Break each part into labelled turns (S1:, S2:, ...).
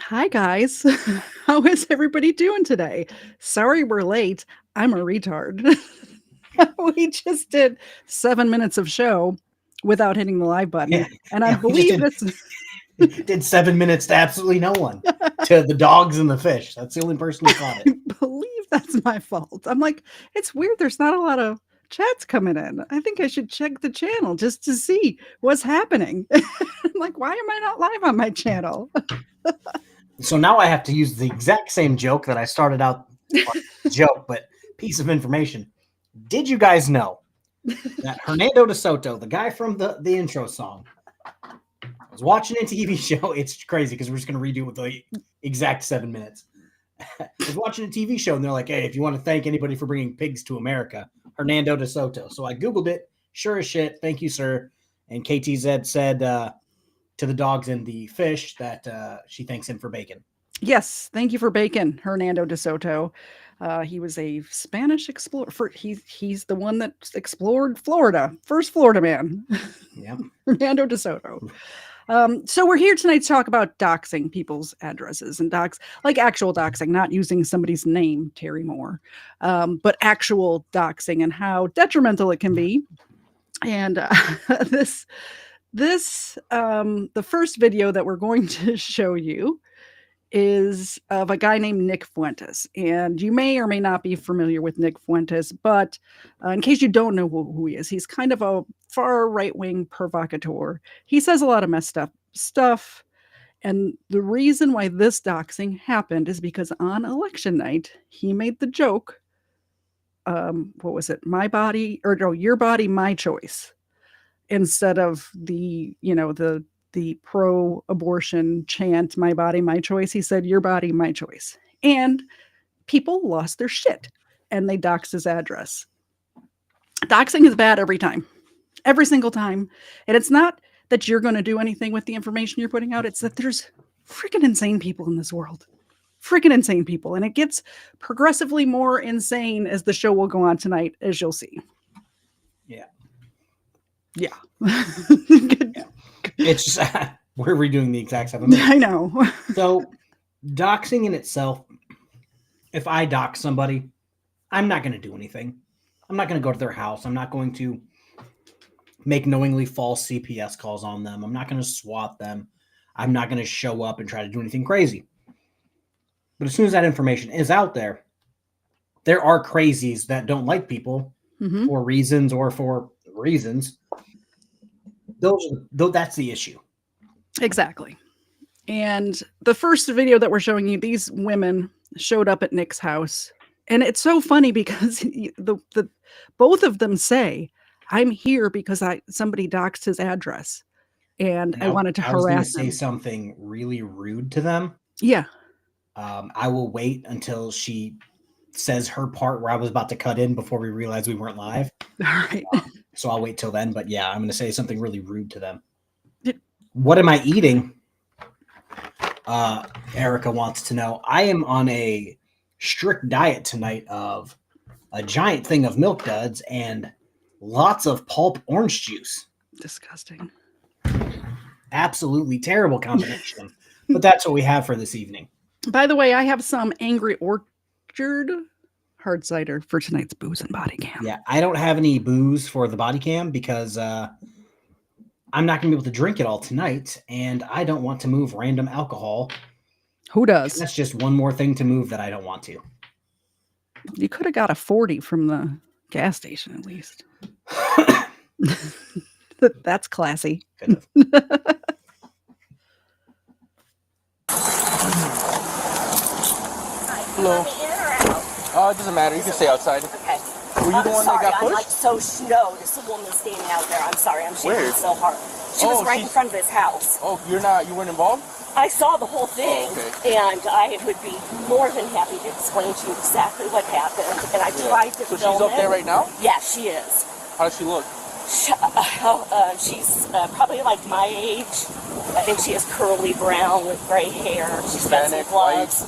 S1: Hi, guys. How is everybody doing today? Sorry we're late. I'm a retard. We just did 7 minutes of show without hitting the live button.
S2: Yeah,
S1: And I
S2: we just
S1: believe this
S2: did 7 minutes to absolutely no one, to the dogs and the fish. That's the only person who caught
S1: I
S2: it.
S1: believe that's my fault. I'm like, it's weird. There's not a lot of chats coming in. I think I should check the channel just to see what's happening. I'm like, why am I not live on my channel?
S2: So now I have to use the exact same joke that I started out joke, but piece of information. Did you guys know that Hernando de Soto, the guy from the intro song, was watching a TV show? It's crazy because we're just going to redo it with the exact 7 minutes. Was watching a TV show and they're like, hey, if you want to thank anybody for bringing pigs to America, Hernando de Soto. So I Googled it. Sure as shit. Thank you, sir. And KTZed said to the dogs and the fish that she thanks him for bacon.
S1: Yes, thank you for bacon, Hernando de Soto. He was a Spanish explorer. He's the one that explored Florida, first Florida man.
S2: Yeah,
S1: Hernando de Soto. So we're here tonight to talk about doxing people's addresses and like actual doxing, not using somebody's name, Terry Moore, but actual doxing and how detrimental it can be. And the first video that we're going to show you is of a guy named Nick Fuentes. And you may or may not be familiar with Nick Fuentes, but in case you don't know who he is, he's kind of a far right-wing provocateur. He says a lot of messed up stuff. And the reason why this doxing happened is because on election night, he made the joke, what was it? My body, or no, your body, my choice. Instead of the pro-abortion chant, my body, my choice, he said, your body, my choice. And people lost their shit and they doxed his address. Doxing is bad every time, every single time. And it's not that you're going to do anything with the information you're putting out. It's that there's freaking insane people in this world. Freaking insane people. And it gets progressively more insane as the show will go on tonight, as you'll see.
S2: Yeah.
S1: Yeah.
S2: It's just, we're redoing the exact 7 minutes.
S1: I know.
S2: So doxing in itself, if I dox somebody, I'm not going to do anything. I'm not going to go to their house. I'm not going to make knowingly false CPS calls on them. I'm not going to swat them. I'm not going to show up and try to do anything crazy. But as soon as that information is out there are crazies that don't like people for reasons or for reasons. That's the issue.
S1: Exactly. And the first video that we're showing you, these women showed up at Nick's house. And it's so funny because the both of them say, I'm here because somebody doxed his address. And I wanted to harass them.
S2: Say something really rude to them.
S1: Yeah.
S2: I will wait until she says her part where I was about to cut in before we realized we weren't live.
S1: All right.
S2: So I'll wait till then. But yeah, I'm going to say something really rude to them. What am I eating? Erica wants to know. I am on a strict diet tonight of a giant thing of Milk Duds and lots of pulp orange juice.
S1: Disgusting.
S2: Absolutely terrible combination. But that's what we have for this evening.
S1: By the way, I have some Angry Orchard hard cider for tonight's booze and body cam.
S2: Yeah, I don't have any booze for the body cam because I'm not going to be able to drink it all tonight, and I don't want to move random alcohol.
S1: Who does?
S2: And that's just one more thing to move that I don't want to.
S1: You could have got a 40 from the gas station at least. That's classy.
S3: Hello. It doesn't matter. You can stay outside.
S4: Okay.
S3: Were you the one that got pushed?
S4: I'm like so no. There's a woman standing out there. I'm sorry. I'm shaking
S3: Where?
S4: so hard. She was right in front of his house.
S3: Oh, you weren't involved?
S4: I saw the whole thing,
S3: okay.
S4: and I would be more than happy to explain to you exactly what happened. And I tried to
S3: So
S4: film
S3: she's up there right now?
S4: Yeah, she is.
S3: How does she look?
S4: She's probably like my age. I think she has curly brown with gray hair. She's got some
S3: Hispanic,
S4: gloves.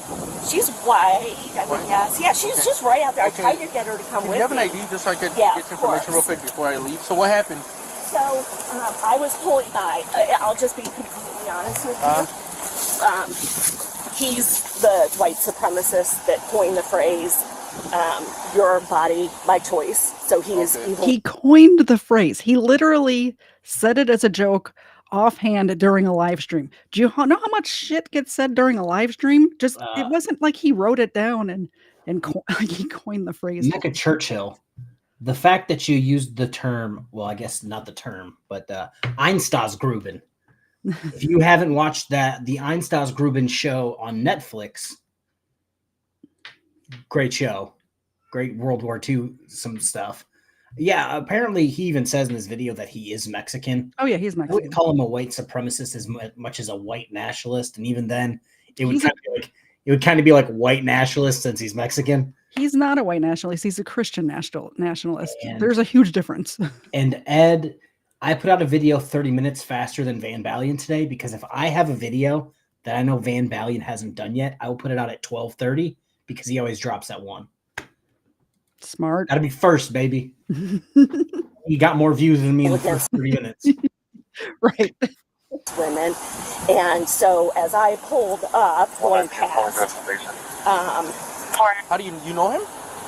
S4: She's white, I would guess. Yeah, she's just right out there.
S3: Okay.
S4: I tried to get her to come
S3: Can
S4: with
S3: you have an
S4: me.
S3: ID just so I could
S4: Yeah,
S3: get some information real quick before I leave? So what happened?
S4: So I was pulling. I'll just be completely honest with you. He's the white supremacist that coined the phrase, your body, my choice. So he is evil.
S1: He coined the phrase. He literally said it as a joke offhand during a live stream. Do you know how much shit gets said during a live stream? Just it wasn't like he wrote it down and he coined the phrase.
S2: Mecca Churchill, the fact that you used the term, well, I guess not the term, but Einsteinsgruben. If you haven't watched the Einsteinsgruben show on Netflix, great show, great World War II, some stuff. Yeah, apparently he even says in this video that he is Mexican.
S1: Oh yeah, he's Mexican.
S2: I wouldn't call him a white supremacist as much as a white nationalist, and even then, it would kind of be like white nationalist since he's Mexican.
S1: He's not a white nationalist. He's a Christian nationalist. There's a huge difference.
S2: And Ed, I put out a video 30 minutes faster than Van Balian today because if I have a video that I know Van Balian hasn't done yet, I will put it out at 12:30 because he always drops at 1.
S1: Smart.
S2: Gotta be first, baby. He got more views than me in the first 30 minutes.
S1: Right.
S4: Women. And so as I pulled up, going past,
S3: how do you know him?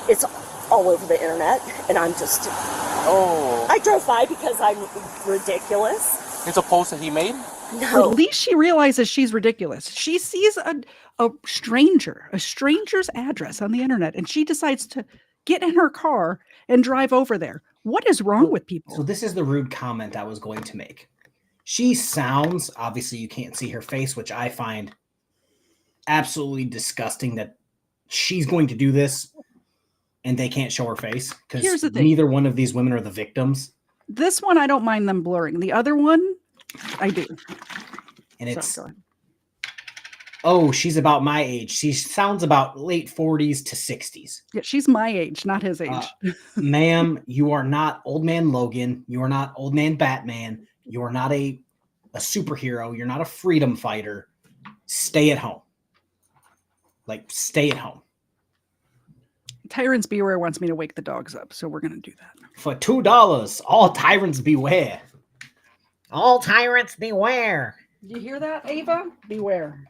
S4: It's all over the internet, and I'm just...
S3: Oh.
S4: I drove by because I'm ridiculous.
S3: It's a post that he made?
S4: No.
S1: At least she realizes she's ridiculous. She sees a stranger's address on the internet, and she decides to get in her car and drive over there. What is wrong with people?
S2: So this is the rude comment I was going to make. She sounds, obviously you can't see her face, which I find absolutely disgusting that she's going to do this and they can't show her face because neither one of these women are the victims.
S1: This one, I don't mind them blurring. The other one, I do.
S2: And it's, oh, she's about my age. She sounds about late 40s to 60s.
S1: Yeah, she's my age, not his age.
S2: Ma'am, you are not old man Logan. You are not old man Batman. You are not a superhero. You're not a freedom fighter. Stay at home. Like, stay at home.
S1: Tyrants Beware wants me to wake the dogs up, so we're going to do that.
S2: For $2, all tyrants beware. All tyrants beware.
S1: Did you hear that, Ava? Beware.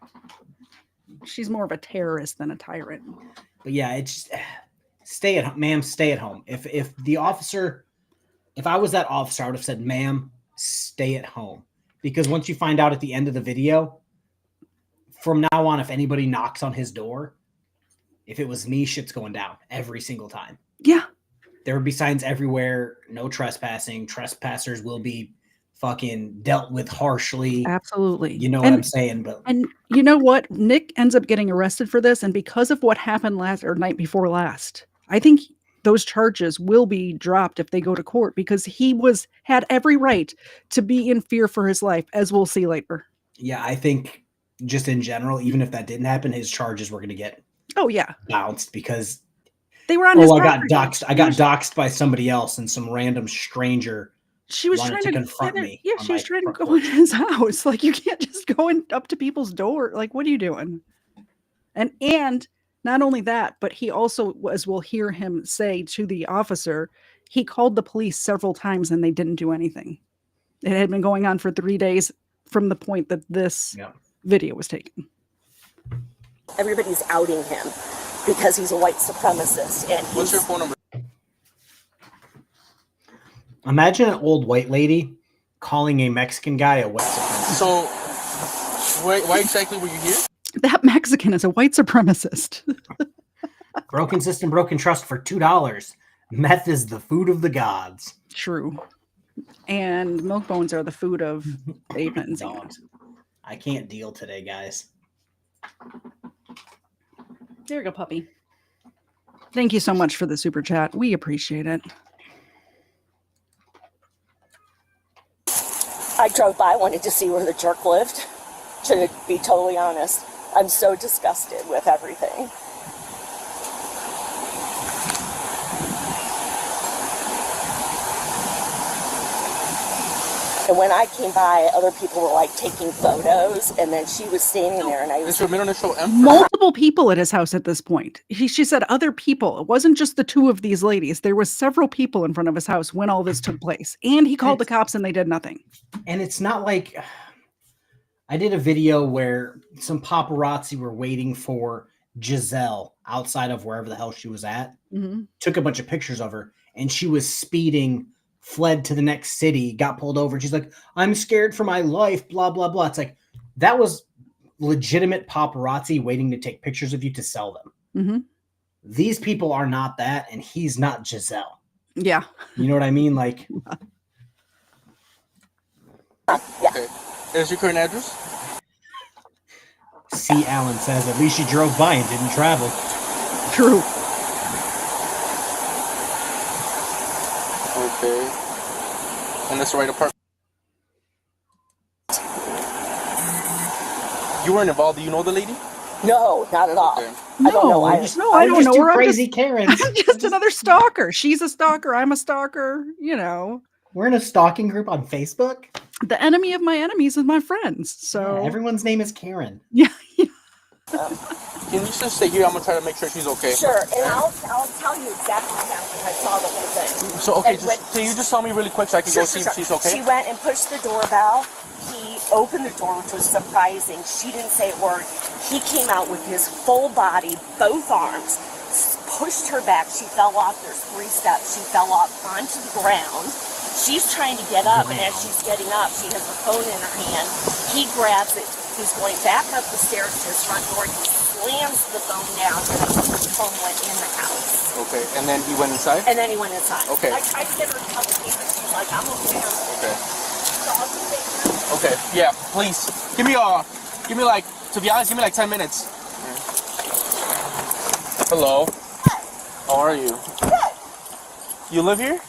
S1: She's more of a terrorist than a tyrant.
S2: But yeah, it's stay at home, ma'am. Stay at home. If I was that officer, I would have said, ma'am, stay at home. Because once you find out at the end of the video, from now on, if anybody knocks on his door, if it was me, shit's going down every single time.
S1: Yeah.
S2: There would be signs everywhere. No trespassing. Trespassers will be fucking dealt with harshly.
S1: Absolutely.
S2: You know what I'm saying?
S1: And you know what? Nick ends up getting arrested for this. And because of what happened night before last, I think those charges will be dropped if they go to court because he had every right to be in fear for his life, as we'll see later.
S2: Yeah, I think just in general, even if that didn't happen, his charges were going to get bounced because
S1: they were on his property.
S2: I got doxxed by somebody else and some random stranger.
S1: She was trying to
S2: confront me.
S1: Yeah, she was trying to go in his house. Like, you can't just go up to people's door. Like, what are you doing? And not only that, but he also, as we'll hear him say to the officer, he called the police several times and they didn't do anything. It had been going on for 3 days from the point that this video was taken.
S4: Everybody's outing him because he's a white supremacist. And
S3: what's your phone number?
S2: Imagine an old white lady calling a Mexican guy a white supremacist.
S3: So, why exactly were you here?
S1: That Mexican is a white supremacist.
S2: Broken system, broken trust for $2. Meth is the food of the gods.
S1: True. And milk bones are the food of Ava and
S2: dogs. I can't deal today, guys.
S1: There you go, puppy. Thank you so much for the super chat. We appreciate it.
S4: I drove by, wanted to see where the jerk lived. To be totally honest, I'm so disgusted with everything. And when I came by, other people were like taking photos, and then she was standing there, and I was...
S1: Multiple people at his house at this point. She said other people. It wasn't just the two of these ladies. There was several people in front of his house when all this took place. And he called the cops, and they did nothing.
S2: And it's not like... I did a video where some paparazzi were waiting for Giselle outside of wherever the hell she was at.
S1: Mhm.
S2: Took a bunch of pictures of her, and she was speeding, fled to the next city, got pulled over. And she's like, "I'm scared for my life." Blah blah blah. It's like that was legitimate paparazzi waiting to take pictures of you to sell them.
S1: Mhm.
S2: These people are not that, and he's not Giselle.
S1: Yeah.
S2: You know what I mean? Like,
S3: Okay. Is your current address?
S2: C. Allen says, at least she drove by and didn't travel.
S1: True.
S3: Okay. And that's the right apartment. You weren't involved. Do you know the lady?
S4: No, not at all.
S3: Okay.
S4: I don't know.
S1: No, no, I don't know
S2: Two
S1: her.
S2: crazy Karens.
S1: I'm just another stalker. She's a stalker. I'm a stalker. You know,
S2: We're in a stalking group on Facebook.
S1: the enemy of my enemies is my friends. So
S2: Yeah, everyone's name is Karen.
S1: yeah.
S3: Can you just stay here? I'm gonna try to make sure she's okay.
S4: Sure, and I'll tell you exactly what happened. I saw the whole thing.
S3: So okay,
S4: And when-
S3: can you just tell me really quick so I can go see if she's okay?
S4: She went and pushed the doorbell. He opened the door, which was surprising. She didn't say a word. He came out with his full body, both arms, pushed her back. She fell off. There's 3 steps. She fell off onto the ground. She's trying to get up, and as she's getting up, she has a phone in her hand. He grabs it. He's going back up the stairs to his front door. He slams the phone down, and the phone went in the house.
S3: Okay, and then he went inside?
S4: And then he went inside.
S3: Okay.
S4: I tried to get her a couple papers. She's like, I'm okay.
S3: Okay.
S4: So I'll just take her.
S3: Okay, yeah, please. Give me like, to be honest, give me like 10 minutes. Hello. How are you? You live here?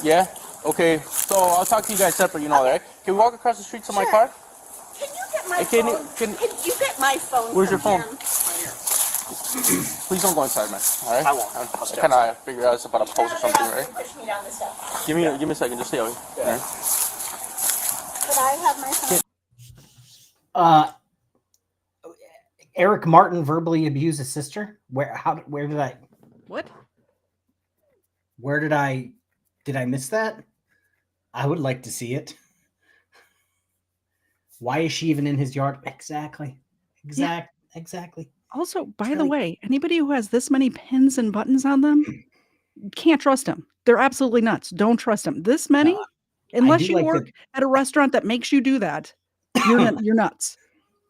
S3: Yeah? Okay, so I'll talk to you guys separate, you know that, right? Can we walk across the street to my car?
S4: Can you get my
S3: Can you-
S4: phone?
S3: can-
S4: Can you get my phone?
S3: Where's your
S4: from
S3: phone?
S4: him?
S3: Please don't go inside, man. All right?
S2: I won't.
S3: I kind of figured out it's about a post or something, right?
S4: Push me down the steps.
S3: Give me a second, just stay over here. All right?
S4: Could I have my phone?
S2: Eric Martin verbally abused his sister. Where did I miss that? I would like to see it. Why is she even in his yard? Exactly.
S1: Also, by the
S2: really-
S1: way, anybody who has this many pins and buttons on them, can't trust them. They're absolutely nuts. Don't trust them. This many, unless
S2: do
S1: you
S2: like
S1: work at a restaurant that makes you do that, you're nuts.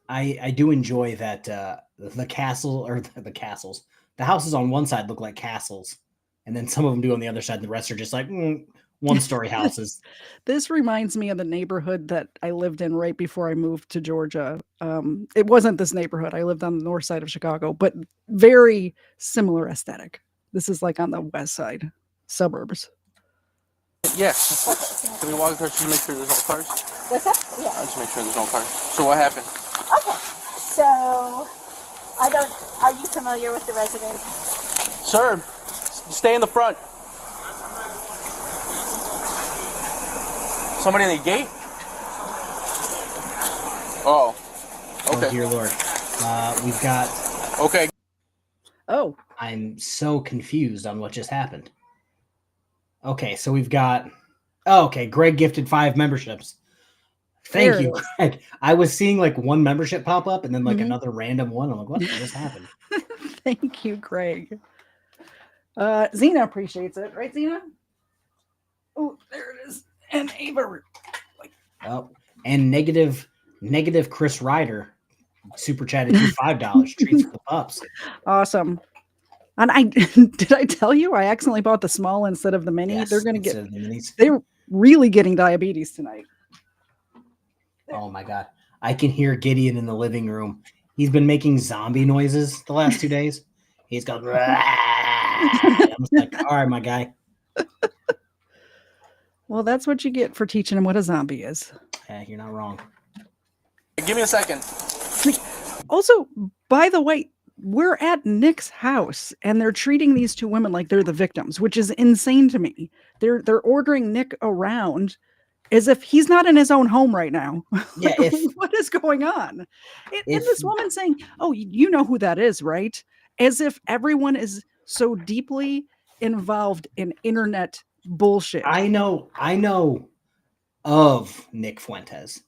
S2: I do enjoy that the castle or the castles. The houses on one side look like castles, and then some of them do on the other side. And the rest are just like one-story houses.
S1: This reminds me of the neighborhood that I lived in right before I moved to Georgia. It wasn't this neighborhood. I lived on the north side of Chicago, but very similar aesthetic. This is like on the west side, suburbs.
S3: Yeah. Can we walk across to make sure there's no cars?
S4: What's that? Yeah.
S3: I'll just make sure there's no cars. So what happened?
S4: Okay. So, are you familiar with the resident?
S3: Sir, stay in the front. Somebody in the gate? Oh. Okay.
S2: Oh dear Lord. We've got.
S3: Okay.
S1: Oh,
S2: I'm so confused on what just happened. Okay, so we've got. Oh, okay, Greg gifted 5 memberships. Thank
S1: There
S2: you,
S1: it
S2: Greg. I was seeing like one membership pop up and then like
S1: Mhm.
S2: another random one. I'm like, what just happened?
S1: thank you, Craig. Xena appreciates it, right, Xena? Oh, there it is. And Ava.
S2: Oh, and negative Chris Ryder super chatted you $5 treats for the pups.
S1: Awesome. And I did I tell you I accidentally bought the small instead of the mini?
S2: Yes,
S1: They're gonna get
S2: instead of the minis.
S1: they're really getting diabetes tonight.
S2: Oh my god. I can hear Gideon in the living room. He's been making zombie noises the last 2 days. He's going, I'm just like, all right, my guy.
S1: Well, that's what you get for teaching him what a zombie is.
S2: You're not wrong.
S3: Give me a second.
S1: Also, by the way, we're at Nick's house and they're treating these 2 women like they're the victims, which is insane to me. They're ordering Nick around as if he's not in his own home right now.
S2: Yeah,
S1: Like,
S2: if-
S1: what is going on? And
S2: if-
S1: this woman saying, "Oh, you know who that is, right?" As if everyone is so deeply involved in internet bullshit.
S2: I know of Nick Fuentes.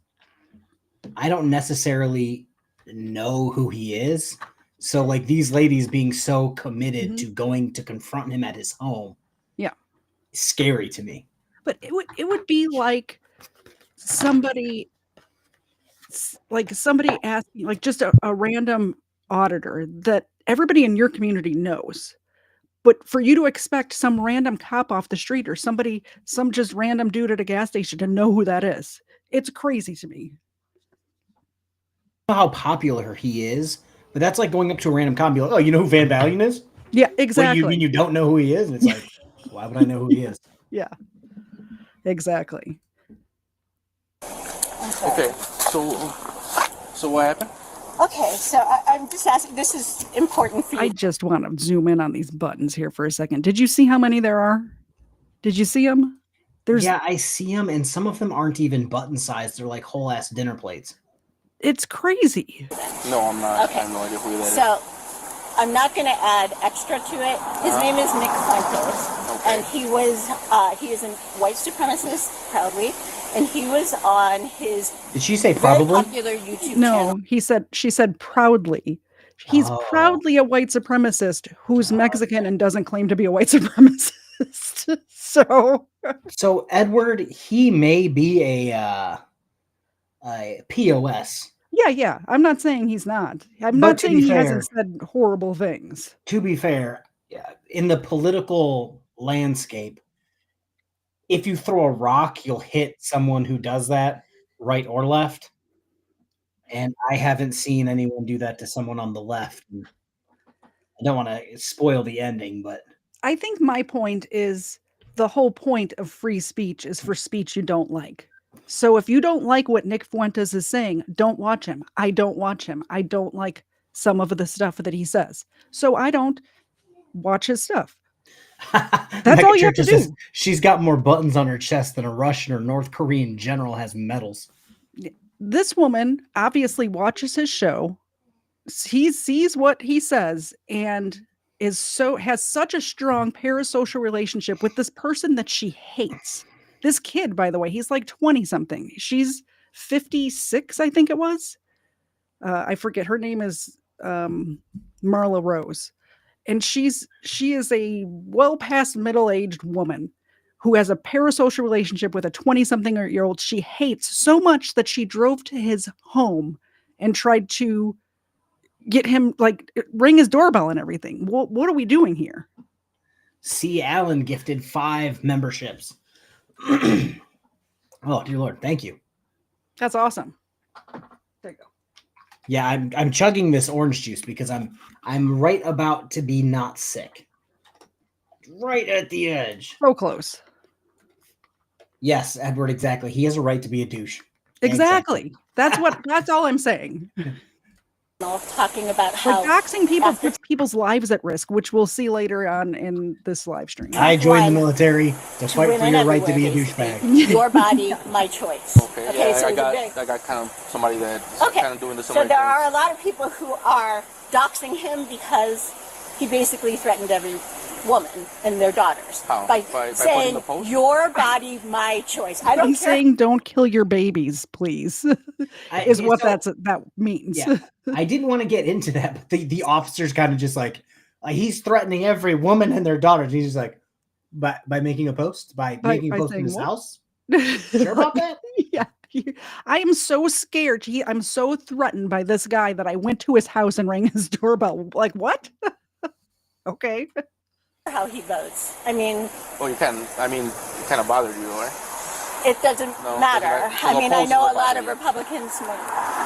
S2: I don't necessarily know who he is. So like these ladies being so committed to going to confront him at his home.
S1: Yeah.
S2: Is scary to me.
S1: But it would be like somebody asking, like just a random auditor that everybody in your community knows. But for you to expect some random cop off the street or some just random dude at a gas station to know who that is, it's crazy to me.
S2: I don't know how popular he is, but that's like going up to a random cop and be like, oh, you know who Van Valiant is?
S1: Yeah,
S2: What,
S1: exactly.
S2: you mean you don't know who he is? And it's like, why would I know who he is?
S1: Yeah, exactly.
S3: Okay, so what happened?
S4: Okay, so I'm just asking, this is important for you.
S1: I just want to zoom in on these buttons here for a second. Did you see how many there are? Did you see them?
S2: Yeah, I see them, and some of them aren't even button sized. They're like whole ass dinner plates.
S1: It's crazy.
S3: No, I'm not.
S4: Okay.
S3: I have no idea who that is.
S4: So I'm not going to add extra to it. His name is Nick Fuentes, and he is a white supremacist, proudly, and he was on his
S2: Did she say
S4: very
S2: probably?
S4: popular YouTube
S1: No,
S4: channel.
S1: she said proudly. He's proudly a white supremacist who's Mexican and doesn't claim to be a white supremacist. So
S2: Edward, he may be a POS.
S1: yeah. I'm not saying he's not. I'm
S2: But
S1: not
S2: to
S1: saying
S2: be
S1: he
S2: fair-
S1: hasn't said horrible things.
S2: To be fair, in the political landscape, if you throw a rock, you'll hit someone who does that, right or left. And I haven't seen anyone do that to someone on the left. I don't want to spoil the ending, but
S1: I think my point is the whole point of free speech is for speech you don't like. So if you don't like what Nick Fuentes is saying, don't watch him. I don't watch him. I don't like some of the stuff that he says. So I don't watch his stuff. That's all you have to do.
S2: says she's got more buttons on her chest than a Russian or North Korean general has medals.
S1: This woman obviously watches his show. He sees what he says and has such a strong parasocial relationship with this person that she hates. This kid, by the way, he's like 20 something. She's 56, I think it was. I forget. Her name is Marla Rose. And she is a well past middle-aged woman who has a parasocial relationship with a 20-something-year-old she hates so much that she drove to his home and tried to get him, like, ring his doorbell and everything. What are we doing here?
S2: C. Allen gifted 5 memberships. Oh, dear Lord. Thank you.
S1: That's awesome. There you go.
S2: Yeah, I'm chugging this orange juice because I'm right about to be not sick. Right at the edge.
S1: So close.
S2: Yes, Edward, exactly. He has a right to be a douche.
S1: Exactly. That's all I'm saying.
S4: Talking about how
S1: doxing people puts people's lives at risk, which we'll see later on in this live stream.
S2: I joined the military to fight for your right to be a douchebag.
S4: Your body, my choice.
S3: Okay, yeah,
S4: so
S3: I got kind of somebody that's kind of doing the
S4: So there are a lot of people who are doxing him because he basically threatened every woman and their daughters.
S3: How?
S4: By
S3: putting
S4: saying,
S3: the post?
S4: your body, my choice. I don't
S1: He's
S4: care.
S1: saying don't kill your babies, please. Is what that means.
S2: Yeah, I didn't want to get into that, but the officer's kind of just like he's threatening every woman and their daughters. He's just like, by making a post, by making a post in his house. Sure about that?
S1: Yeah. I am so scared. I'm so threatened by this guy that I went to his house and rang his doorbell. Like, what? Okay.
S4: How he votes. I mean,
S3: well, it kind of bothered you, right?
S4: It doesn't matter. I mean, I know a lot of Republicans, my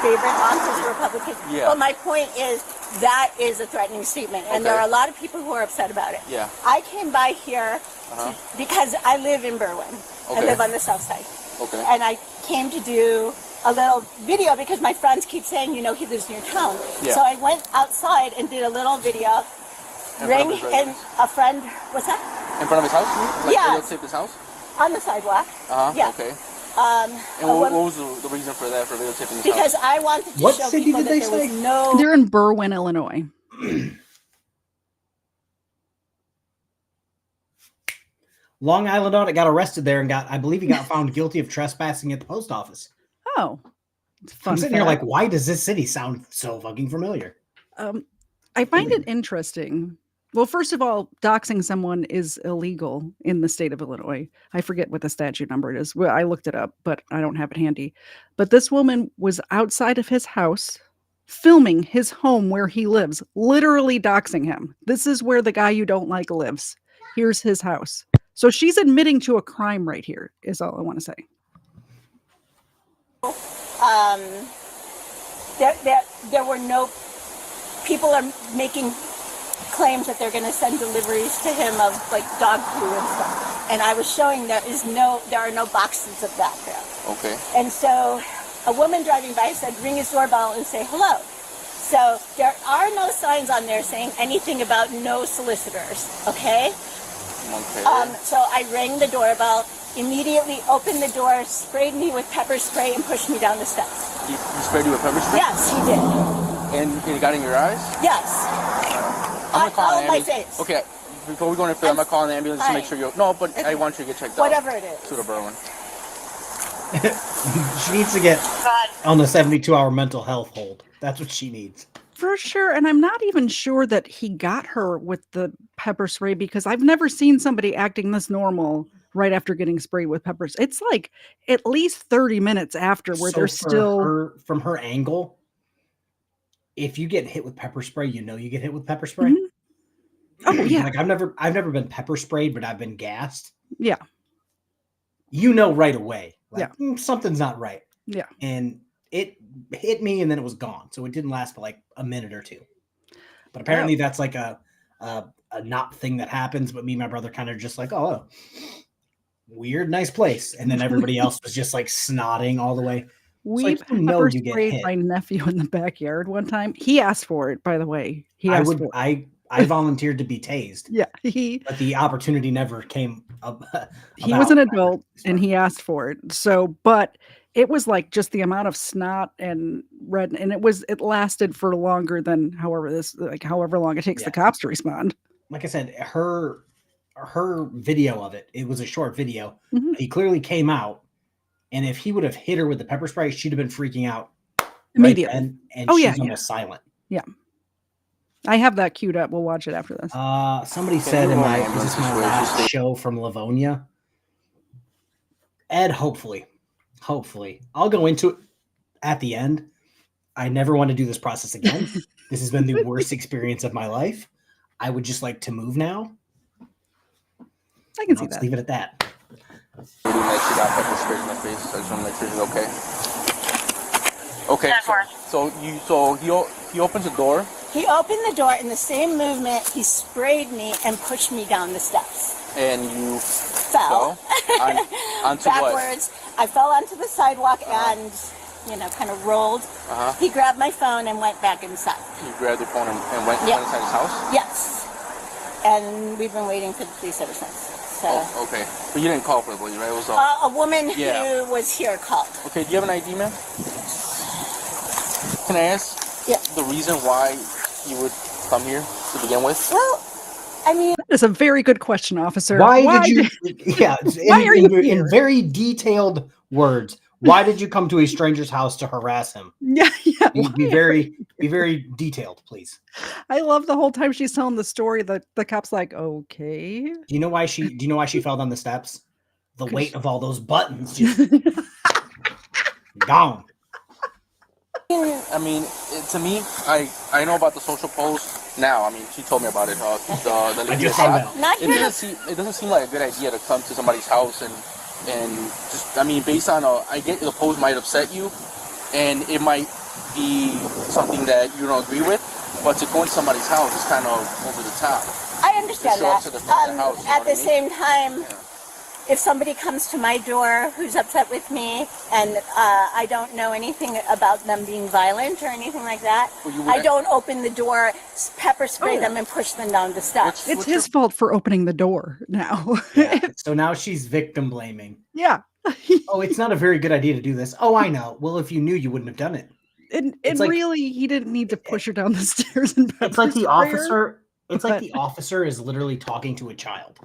S4: favorite aunt is Republican.
S3: Yeah.
S4: But my point is, that is a threatening statement. And there are a lot of people who are upset about it.
S3: Yeah.
S4: I came by here because I live in Berwyn. I live on the south side.
S3: Okay.
S4: And I came to do a little video because my friends keep saying, he lives near town.
S3: Yeah.
S4: So I went outside and did a little video. And a friend, what's that?
S3: In front of his house? Like videotaped his house?
S4: On the sidewalk. Yeah.
S3: Okay. And what was the reason for that, for videotaping his
S4: because
S3: house?
S4: I wanted to show people that there was no...
S1: They're in Berwyn, Illinois.
S2: Long Island audit got arrested there and I believe he got found guilty of trespassing at the post office.
S1: Oh. It's a fun
S2: I'm sitting here
S1: fact.
S2: like, why does this city sound so fucking familiar?
S1: I find it interesting. Well, first of all, doxing someone is illegal in the state of Illinois. I forget what the statute number it is. Well, I looked it up, but I don't have it handy. But this woman was outside of his house filming his home where he lives, literally doxing him. This is where the guy you don't like lives. Here's his house. So she's admitting to a crime right here, is all I want to say.
S5: There were no people are making claims that they're going to send deliveries to him of like dog poo and stuff. And I was showing there are no boxes of that there.
S3: Okay.
S5: And so a woman driving by said, ring his doorbell and say hello. So there are no signs on there saying anything about no solicitors. Okay.
S3: Okay.
S5: So I rang the doorbell, immediately opened the door, sprayed me with pepper spray, and pushed me down the steps.
S3: He sprayed you with pepper spray?
S5: Yes, he did.
S3: And it got in your eyes?
S5: Yes.
S3: I'm gonna call an
S5: my
S3: ambulance.
S5: face.
S3: Okay, before we go any further, I'm gonna call an ambulance to make sure you're. No, but I want you to get checked out.
S5: Whatever it is.
S3: To the Berlin.
S2: She needs to get
S5: God.
S2: on the 72-hour mental health hold. That's what she needs.
S1: For sure. And I'm not even sure that he got her with the pepper spray because I've never seen somebody acting this normal right after getting sprayed with peppers. It's like at least 30 minutes after where they're still.
S2: From her angle, if you get hit with pepper spray, you know you get hit with pepper spray.
S1: Mm-hmm. Oh, yeah.
S2: Like I've never been pepper sprayed, but I've been gassed.
S1: Yeah.
S2: You know right away. Like,
S1: Yeah.
S2: Something's not right.
S1: Yeah.
S2: And it hit me and then it was gone. So it didn't last for like a minute or two. But apparently that's like a not thing that happens. But me and my brother kind of just like, oh, weird, nice place. And then everybody else was just like snotting all the way.
S1: We
S2: like, you know you get
S1: sprayed
S2: hit.
S1: my nephew in the backyard one time. He asked for it, by the way. He asked for it.
S2: I volunteered to be tased.
S1: Yeah.
S2: But the opportunity never came up.
S1: He was an adult and he asked for it. So, but it was like just the amount of snot and red, and it lasted for longer than however long it takes the cops to respond.
S2: Like I said, her video of it was a short video.
S1: Mhm.
S2: He clearly came out, and if he would have hit her with the pepper spray, she'd have been freaking out
S1: Immediately.
S2: Right then, and
S1: Oh,
S2: she's
S1: yeah,
S2: almost silent.
S1: Yeah. I have that queued up. We'll watch it after this.
S2: Somebody said in my last show from Livonia, Ed, hopefully, I'll go into it at the end. I never want to do this process again. This has been the worst experience of my life. I would just like to move now.
S1: I can see
S2: Let's
S1: that.
S2: leave it at that.
S3: She got pepper sprayed in the face. I just want to make sure she's okay. Okay. So he opens the door.
S5: He opened the door in the same movement. He sprayed me and pushed me down the steps.
S3: And you
S5: Fell.
S3: Onto
S5: backwards.
S3: what?
S5: I fell onto the sidewalk and, kind of rolled. He grabbed my phone and went back inside.
S3: You grabbed your phone and went inside his house?
S5: Yes. And we've been waiting for the police ever since. So.
S3: Oh, okay. But you didn't call for the police, right? It was
S5: a woman who was here called.
S3: Okay, do you have an ID, ma'am? Can I ask the reason why you would come here to begin with?
S5: Well, I mean,
S1: that is a very good question, officer.
S2: Why are you
S1: here?
S2: In very detailed words? Why did you come to a stranger's house to harass him?
S1: Yeah.
S2: Be very detailed, please.
S1: I love the whole time she's telling the story that the cop's like, okay.
S2: Do you know why she fell down the steps? The weight of all those buttons just gone.
S3: I mean, to me, I know about the social post now. I mean, she told me about it. The lady
S2: just found out.
S3: It doesn't seem like a good idea to come to somebody's house and just, I mean, based on I get the post might upset you, and it might be something that you don't agree with, but to go into somebody's house is kind of over the top.
S5: I understand that.
S3: To the front of the house,
S5: at the same time, if somebody comes to my door who's upset with me and I don't know anything about them being violent or anything like that, I don't open the door, pepper spray them, and push them down the steps.
S1: It's his fault for opening the door now.
S2: So now she's victim blaming.
S1: Yeah.
S2: Oh, it's not a very good idea to do this. Oh, I know. Well, if you knew, you wouldn't have done it.
S1: And
S2: like,
S1: really, he didn't need to push her down the stairs. And
S2: it's like the officer. It's like the officer is literally talking to a child.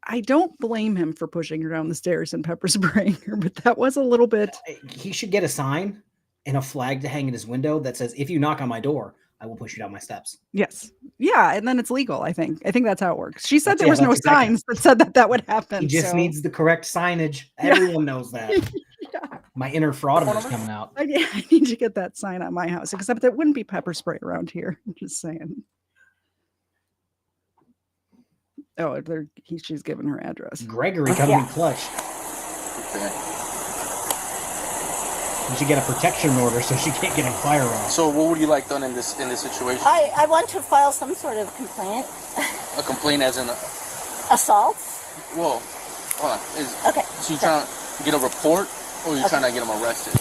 S1: I don't blame him for pushing her down the stairs and pepper spraying her, but that was a little bit.
S2: He should get a sign and a flag to hang in his window that says, "If you knock on my door, I will push you down my steps."
S1: Yes. Yeah, and then it's legal, I think. I think that's how it works. She said
S2: That's-
S1: there
S2: yeah,
S1: was no
S2: that's exactly-
S1: signs that said that would happen.
S2: He just
S1: so.
S2: needs the correct signage.
S1: Yeah.
S2: Everyone knows that. My inner frauditor is coming out.
S1: I need to get that sign on my house, except there wouldn't be pepper spray around here. I'm just saying. Oh, she's giving her address.
S2: Gregory coming in clutch.
S3: Okay.
S2: You should get a protection order so she can't get a firearm.
S3: So what would you like done in this situation?
S5: I want to file some sort of complaint.
S3: A complaint as in
S5: Assault?
S3: well, hold on.
S5: Okay.
S3: So you trying to get a report, or you trying to get him arrested?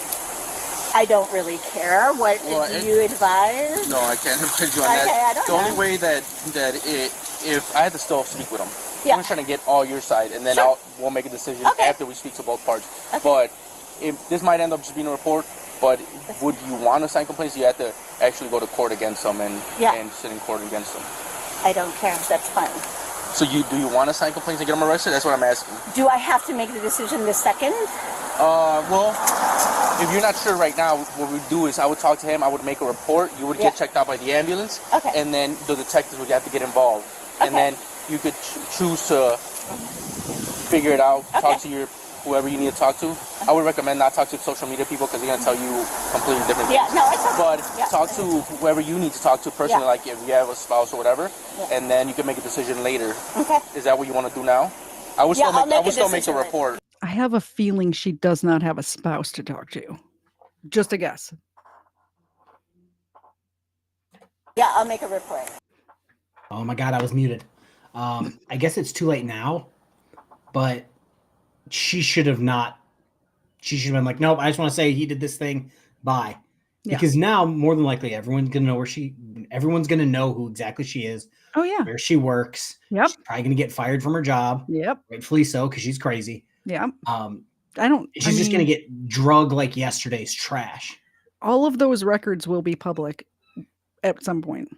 S5: I don't really care. What do you advise?
S3: No, I can't advise you on
S5: Okay,
S3: that.
S5: I don't
S3: The
S5: know.
S3: only way that if I had to still speak with him,
S5: Yeah.
S3: I'm trying to get all your side, and then
S5: Sure.
S3: we'll make a decision
S5: Okay.
S3: after we speak to both parties.
S5: Okay.
S3: But this might end up just being a report. But would you want to sign complaints? You have to actually go to court against them and sit in court against them.
S5: I don't care. That's fine.
S3: So do you want to sign complaints and get them arrested? That's what I'm asking.
S5: Do I have to make the decision the second?
S3: Well, if you're not sure right now, what we do is I would talk to him. I would make a report. You would get checked out by the ambulance.
S5: Okay.
S3: And then the detectives would have to get involved. And then you could choose to figure it out.
S5: Okay.
S3: Talk to whoever you need to talk to. I would recommend not talk to social media people because they're going to tell you completely different things.
S5: Yeah, no, it's okay.
S3: But
S5: Yeah.
S3: talk to whoever you need to talk to personally, like if you have a spouse or whatever, and then you can make a decision later.
S5: Okay.
S3: Is that what you want to do now? I would
S5: Yeah,
S3: still
S5: I'll
S3: make, I
S5: make
S3: would
S5: a
S3: still make the
S5: decision later.
S3: report.
S1: I have a feeling she does not have a spouse to talk to. Just a guess.
S5: Yeah, I'll make a report.
S2: Oh my God, I was muted. I guess it's too late now, but she should have not. She should have been like, nope, I just want to say he did this thing. Bye.
S1: Yeah.
S2: Because now, more than likely, everyone's gonna know everyone's gonna know who exactly she is,
S1: Oh yeah.
S2: where she works.
S1: Yep.
S2: She's probably gonna get fired from her job.
S1: Yep.
S2: Rightfully so, because she's crazy.
S1: Yep.
S2: She's just gonna get drugged like yesterday's trash.
S1: All of those records will be public at some point.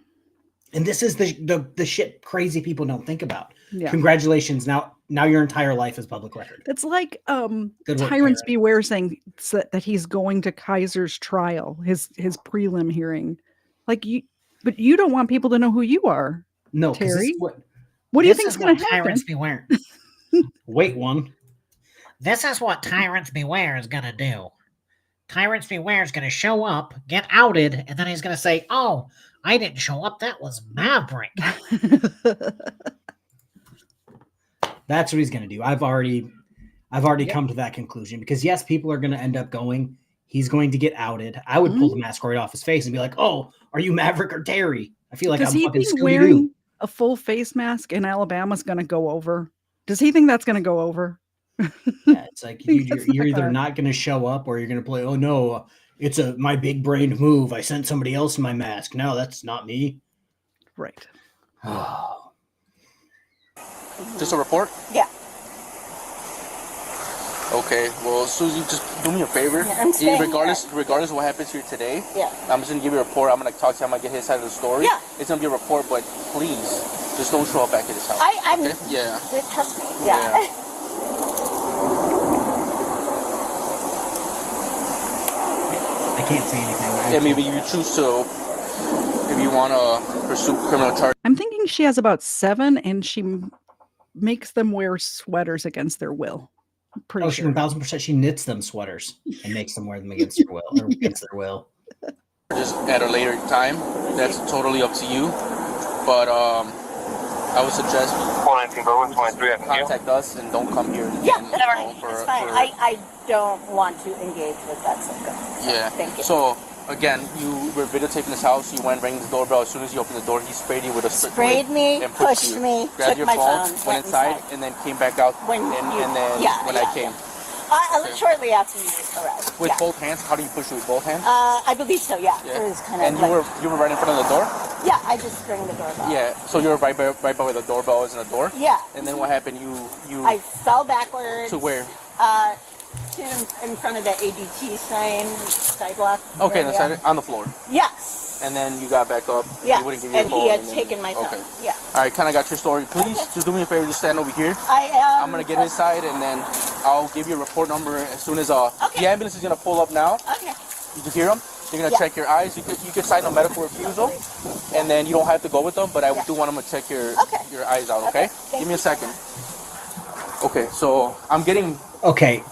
S2: And this is the shit crazy people don't think about.
S1: Yeah.
S2: Congratulations. Now your entire life is public record.
S1: It's like
S2: Good work,
S1: Tyrants
S2: Karen.
S1: Beware saying that he's going to Kaiser's trial, his prelim hearing. Like but you don't want people to know who you are.
S2: No, 'cause this
S1: Terry?
S2: is
S1: What do you think is going to happen?
S6: Tyrants Beware.
S2: Wait one.
S6: This is what Tyrants Beware is going to do. Tyrants Beware is going to show up, get outed, and then he's going to say, oh, I didn't show up. That was Maverick.
S2: That's what he's going to do. I've already come to that conclusion because yes, people are going to end up going. He's going to get outed. I would pull the mask right off his face and be like, "Oh, are you Maverick or Terry?" I feel like
S1: Does
S2: I'm
S1: he
S2: fucking
S1: think
S2: Scooby-Doo.
S1: wearing a full face mask in Alabama is going to go over? Does he think that's going to go over?
S2: Yeah, it's like
S1: think that's
S2: you're
S1: not
S2: either
S1: gonna-
S2: not going to show up or you're going to play. Oh no, it's my big brained move. I sent somebody else in my mask. No, that's not me.
S1: Right.
S2: Oh,
S3: Just a report?
S5: Yeah.
S3: Okay. Well, Susie, just do me a favor.
S5: Yeah, I'm staying
S3: regardless of what happens here today,
S5: Yeah.
S3: I'm just gonna give you a report. I'm gonna talk to him. I'm gonna get his side of the story.
S5: Yeah.
S3: It's gonna be a report, but please, just don't show up back at his house.
S5: I'm.
S3: Okay? Yeah.
S5: Trust me. Yeah.
S3: Yeah.
S2: I can't say anything.
S3: Yeah, maybe you choose to, if you want to pursue criminal charges.
S1: I'm thinking she has about 7 and she makes them wear sweaters against their will. I'm pretty
S2: Oh, she
S1: sure.
S2: 1000% she knits them sweaters and makes them wear them against their will or against their will.
S3: Just at a later time. That's totally up to you. But I would suggest you
S7: 419 Berwyn, 23 Avenue.
S3: contact us and don't come here.
S5: Yeah,
S3: again,
S5: that's
S3: you
S5: fine.
S3: know, for-
S5: It's fine.
S3: for-
S5: I don't want to engage with that subject.
S3: Yeah.
S5: Thank you.
S3: So again, you were videotaping his house. You went, rang the doorbell. As soon as you opened the door, he sprayed you with a stick
S5: Sprayed me,
S3: and
S5: pushed me,
S3: grabbed
S5: took
S3: your
S5: my
S3: phone,
S5: phone,
S3: went inside, and then came back out.
S5: When
S3: and
S5: you-
S3: then
S5: yeah,
S3: when
S5: yeah,
S3: I came
S5: Shortly after you arrived.
S3: with
S5: Yeah.
S3: both hands. How do you push it with both hands?
S5: I believe so. Yeah.
S3: Yeah.
S5: It was kind
S3: And
S5: of
S3: you
S5: like,
S3: were right in front of the door.
S5: Yeah, I just rang the doorbell.
S3: Yeah. So you were right by where the doorbell is in the door.
S5: Yeah.
S3: And then what happened? You
S5: I fell backwards.
S3: to where?
S5: In front of the ADT sign, sidewalk.
S3: Okay,
S5: area.
S3: that's on the floor.
S5: Yes.
S3: And then you got back up.
S5: Yes.
S3: He wouldn't give you a
S5: And
S3: phone,
S5: he had
S3: and then-
S5: taken my phone.
S3: Okay.
S5: Yeah.
S3: All right, kind of got your story. Please, just do me a favor. Just stand over here.
S5: I am.
S3: I'm gonna get his side, and then I'll give you a report number as soon as the ambulance is gonna pull up now.
S5: Okay.
S3: You just hear them? They're going to check your eyes. You could sign a medical refusal, and then you don't have to go with them, but I do want them to check your eyes out, okay? Give me a second. Okay, so I'm getting...
S2: Okay,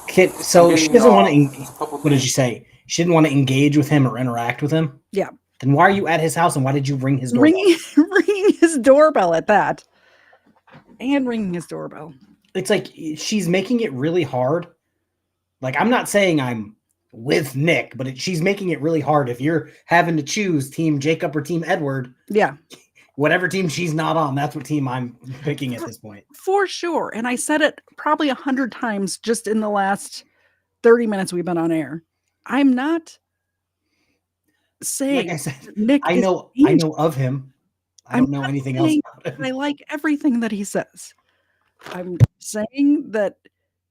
S2: so she doesn't want to... What did you say? She didn't want to engage with him or interact with him?
S1: Yeah.
S2: Then why are you at his house, and why did you ring his doorbell?
S1: Ringing his doorbell at that. And ringing his doorbell.
S2: It's like she's making it really hard. Like, I'm not saying I'm with Nick, but she's making it really hard. If you're having to choose Team Jacob or Team Edward,
S1: yeah,
S2: whatever team she's not on, that's what team I'm picking at this point.
S1: For sure. And I said it probably 100 times just in the last 30 minutes we've been on air. I'm not saying,
S2: like I said,
S1: Nick,
S2: I know of him. I don't know anything else about him.
S1: I like everything that he says. I'm saying that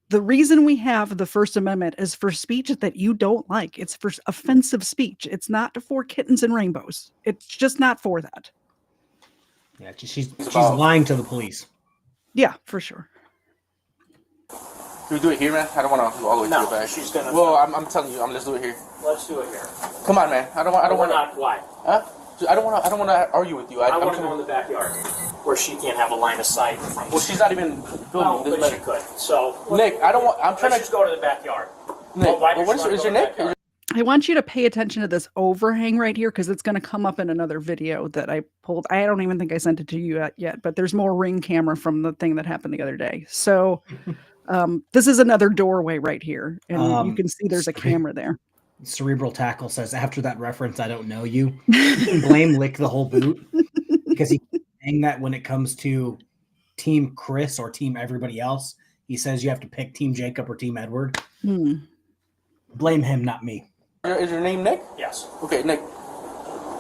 S1: the reason we have the First Amendment is for speech that you don't like. It's for offensive speech. It's not for kittens and rainbows. It's just not for that.
S2: Yeah, she's lying to the police.
S1: Yeah, for sure.
S3: Can we do it here, man? I don't want to go all the way to the back.
S7: She's gonna.
S3: Well, I'm telling you, let's do it here.
S7: Let's do it here.
S3: Come on, man. I don't want to.
S7: Why?
S3: Huh? I don't want to argue with you.
S7: I want to go in the backyard where she can't have a line of sight.
S3: Well, she's not even filming this.
S7: But she could. So
S3: Nick, I don't want. I'm trying
S7: to go to the backyard.
S3: Nick, is your Nick?
S1: I want you to pay attention to this overhang right here because it's going to come up in another video that I pulled. I don't even think I sent it to you yet, but there's more Ring camera from the thing that happened the other day. So this is another doorway right here, and you can see there's a camera there.
S2: Cerebral Tackle says, after that reference, I don't know you. You can blame Lick the whole boot because he's saying that when it comes to Team Chris or Team everybody else, he says you have to pick Team Jacob or Team Edward. Blame him, not me.
S3: Is your name Nick?
S7: Yes.
S3: Okay, Nick.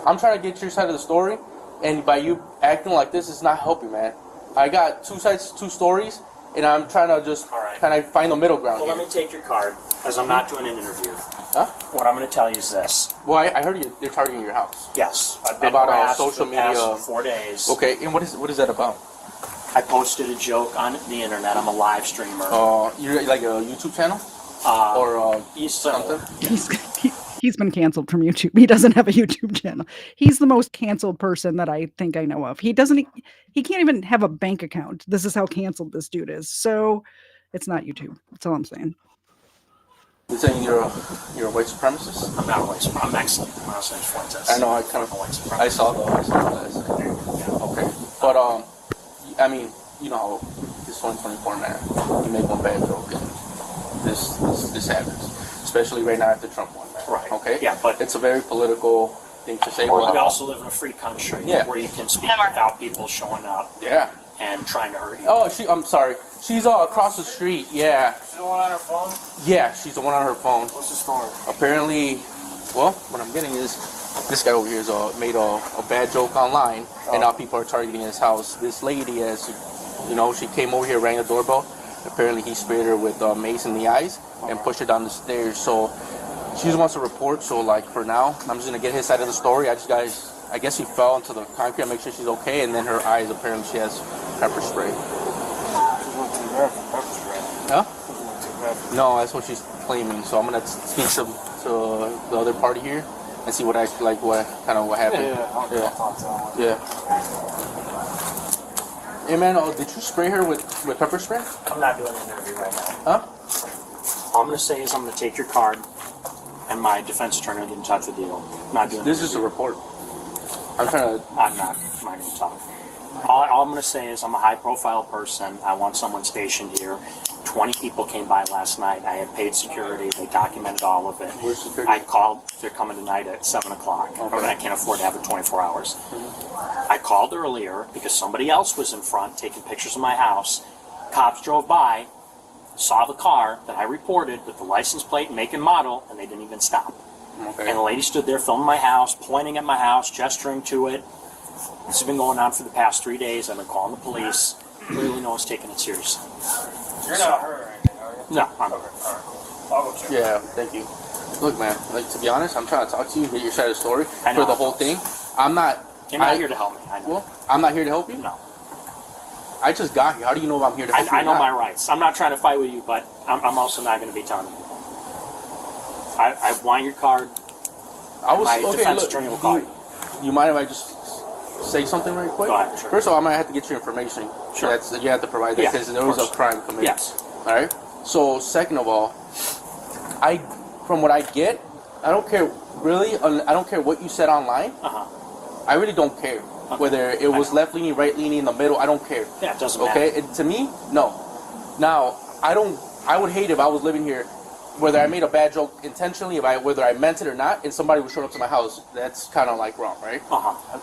S3: I'm trying to get your side of the story, and by you acting like this, it's not helping, man. I got two sides, two stories, and I'm trying to just kind of find the middle ground.
S7: Well,
S3: here.
S7: let me take your card, because I'm not doing an interview.
S3: Huh?
S7: What I'm going to tell you is this.
S3: Well, I heard you're targeting your house.
S7: Yes. I've been
S3: about
S7: harassed
S3: social
S7: for the past
S3: media.
S7: 4 days.
S3: Okay, and what is that about?
S7: I posted a joke on the internet. I'm a live streamer.
S3: You're like a YouTube channel? Or something?
S1: He's been canceled from YouTube. He doesn't have a YouTube channel. He's the most canceled person that I think I know of. He can't even have a bank account. This is how canceled this dude is. So it's not YouTube. That's all I'm saying.
S3: You're saying you're a white supremacist?
S7: I'm not a white supremacist. I'm Mexican. My last name's Fuentes.
S3: I know. I kind of
S7: white supremacist.
S3: I saw that. Okay, but I mean, you know, it's 2024, man. You make one bad joke, and this happens. Especially right now after Trump won, man.
S7: Right.
S3: Okay.
S7: Yeah, but
S3: it's a very political thing to say.
S7: We also live in a free country where you can speak without people showing up.
S3: Yeah.
S7: And trying to hurt you.
S3: Oh, I'm sorry. She's across the street. Yeah.
S7: She's the one on her phone?
S3: Yeah, she's the one on her phone.
S7: What's the story?
S3: Apparently, well, what I'm getting is this guy over here is made a bad joke online, and now people are targeting his house. This lady, as you know, she came over here, rang the doorbell. Apparently, he sprayed her with mace in the eyes and pushed her down the stairs. So she just wants to report. So, like, for now, I'm just gonna get his side of the story. I guess she fell into the concrete. Make sure she's okay, and then her eyes. Apparently, she has pepper spray. Huh? No, that's what she's claiming. So I'm gonna speak to the other party here and see what happened. Yeah. Hey man, did you spray her with pepper spray?
S7: I'm not doing an interview right now.
S3: Huh?
S7: All I'm going to say is I'm going to take your card, and my defense attorney will get in touch with you. I'm not doing
S3: this is a report. I'm not
S7: going to talk. All I'm going to say is I'm a high-profile person. I want someone stationed here. 20 people came by last night. I had paid security. They documented all of it.
S3: Where's security?
S7: I called. They're coming tonight at 7 o'clock. Okay. I can't afford to have it 24 hours. I called earlier because somebody else was in front taking pictures of my house. Cops drove by, saw the car that I reported with the license plate, make and model, and they didn't even stop.
S3: Okay.
S7: And the lady stood there filming my house, pointing at my house, gesturing to it. This has been going on for the past 3 days. I've been calling the police. Clearly no one's taking it seriously.
S8: You're not hurt or anything, are you?
S7: No, I'm
S8: okay. All right. I'll go check.
S3: Yeah, thank you. Look, man, like, to be honest, I'm trying to talk to you, get your side of the story
S7: I know
S3: for the whole thing. I'm not...
S7: You're not here to help me. I know.
S3: Well, I'm not here to help you?
S7: No.
S3: I just got here. How do you know if I'm here to help you?
S7: I know my rights. I'm not trying to fight with you, but I'm also not going to be telling you. I want your card. My defense attorney will call you.
S3: You mind if I just say something right quick?
S7: Go ahead, sure.
S3: First of all, I might have to get your information.
S7: Sure.
S3: You have to provide that because there was a crime committed.
S7: Yes.
S3: All right. So second of all, from what I get, I don't care really. I don't care what you said online. I really don't care whether it was left leaning, right leaning, in the middle. I don't care.
S7: Yeah, it doesn't matter.
S3: Okay. And to me, no. Now I would hate if I was living here, whether I made a bad joke intentionally, whether I meant it or not, and somebody was showing up to my house. That's kind of like wrong, right?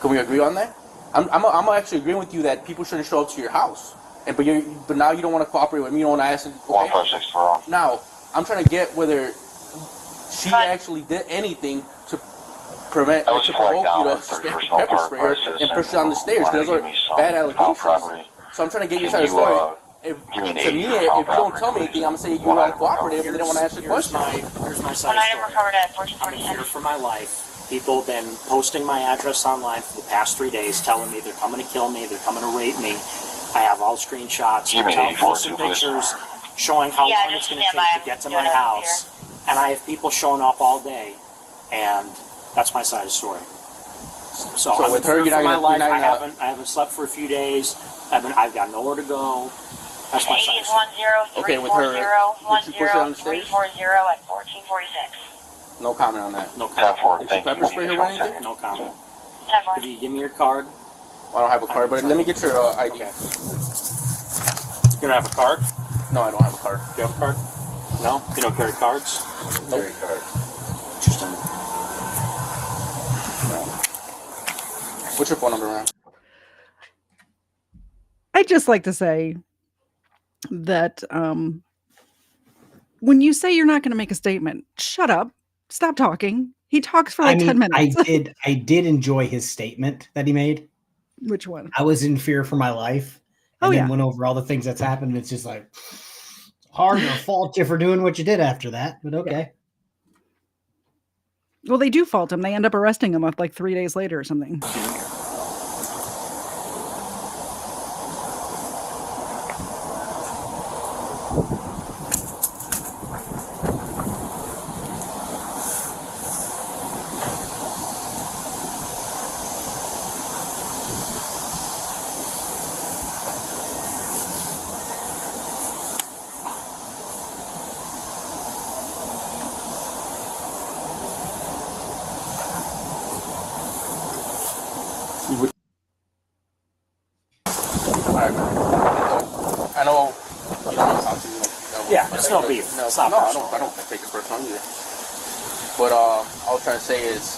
S3: Can we agree on that? I'm actually agreeing with you that people shouldn't show up to your house. But now you don't want to cooperate with me. You don't want to ask. Okay. Now I'm trying to get whether she actually did anything to provoke you to pepper spray her and push her down the stairs. Those are bad allegations. So I'm trying to get your side of the story. If you don't tell me anything, I'm gonna say you were uncooperative and they don't want to answer the question.
S7: Here's my side story. I'm here for my life. People have been posting my address online for the past 3 days, telling me they're coming to kill me, they're coming to rape me. I have all screenshots, posting pictures, showing how long it's going to take to get to my house. And I have people showing up all day, and that's my side of the story. So with her, I haven't slept for a few days. I've got nowhere to go. That's my side of the story.
S3: Okay, with her, did you push her on the stairs?
S4: at 1446.
S3: No comment on that.
S7: No comment.
S3: Did you pepper spray her or anything?
S7: No comment. Could you give me your card?
S3: I don't have a card, but let me get your ID.
S7: Okay. You don't have a card?
S3: No, I don't have a card.
S7: Do you have a card? No? You don't carry cards?
S3: Nope.
S7: Carry cards. Interesting.
S3: What's your phone number, man?
S1: I'd just like to say that when you say you're not going to make a statement, shut up. Stop talking. He talks for 10 minutes.
S2: I did enjoy his statement that he made.
S1: Which one?
S2: I was in fear for my life. And then went over all the things that's happened. It's just like hard to fault you for doing what you did after that. But okay.
S1: Well, they do fault him. They end up arresting him like 3 days later or something.
S3: I know you don't want to talk to me.
S7: Yeah, it's no beef.
S3: No, I don't take it personal either. But all I'm trying to say is,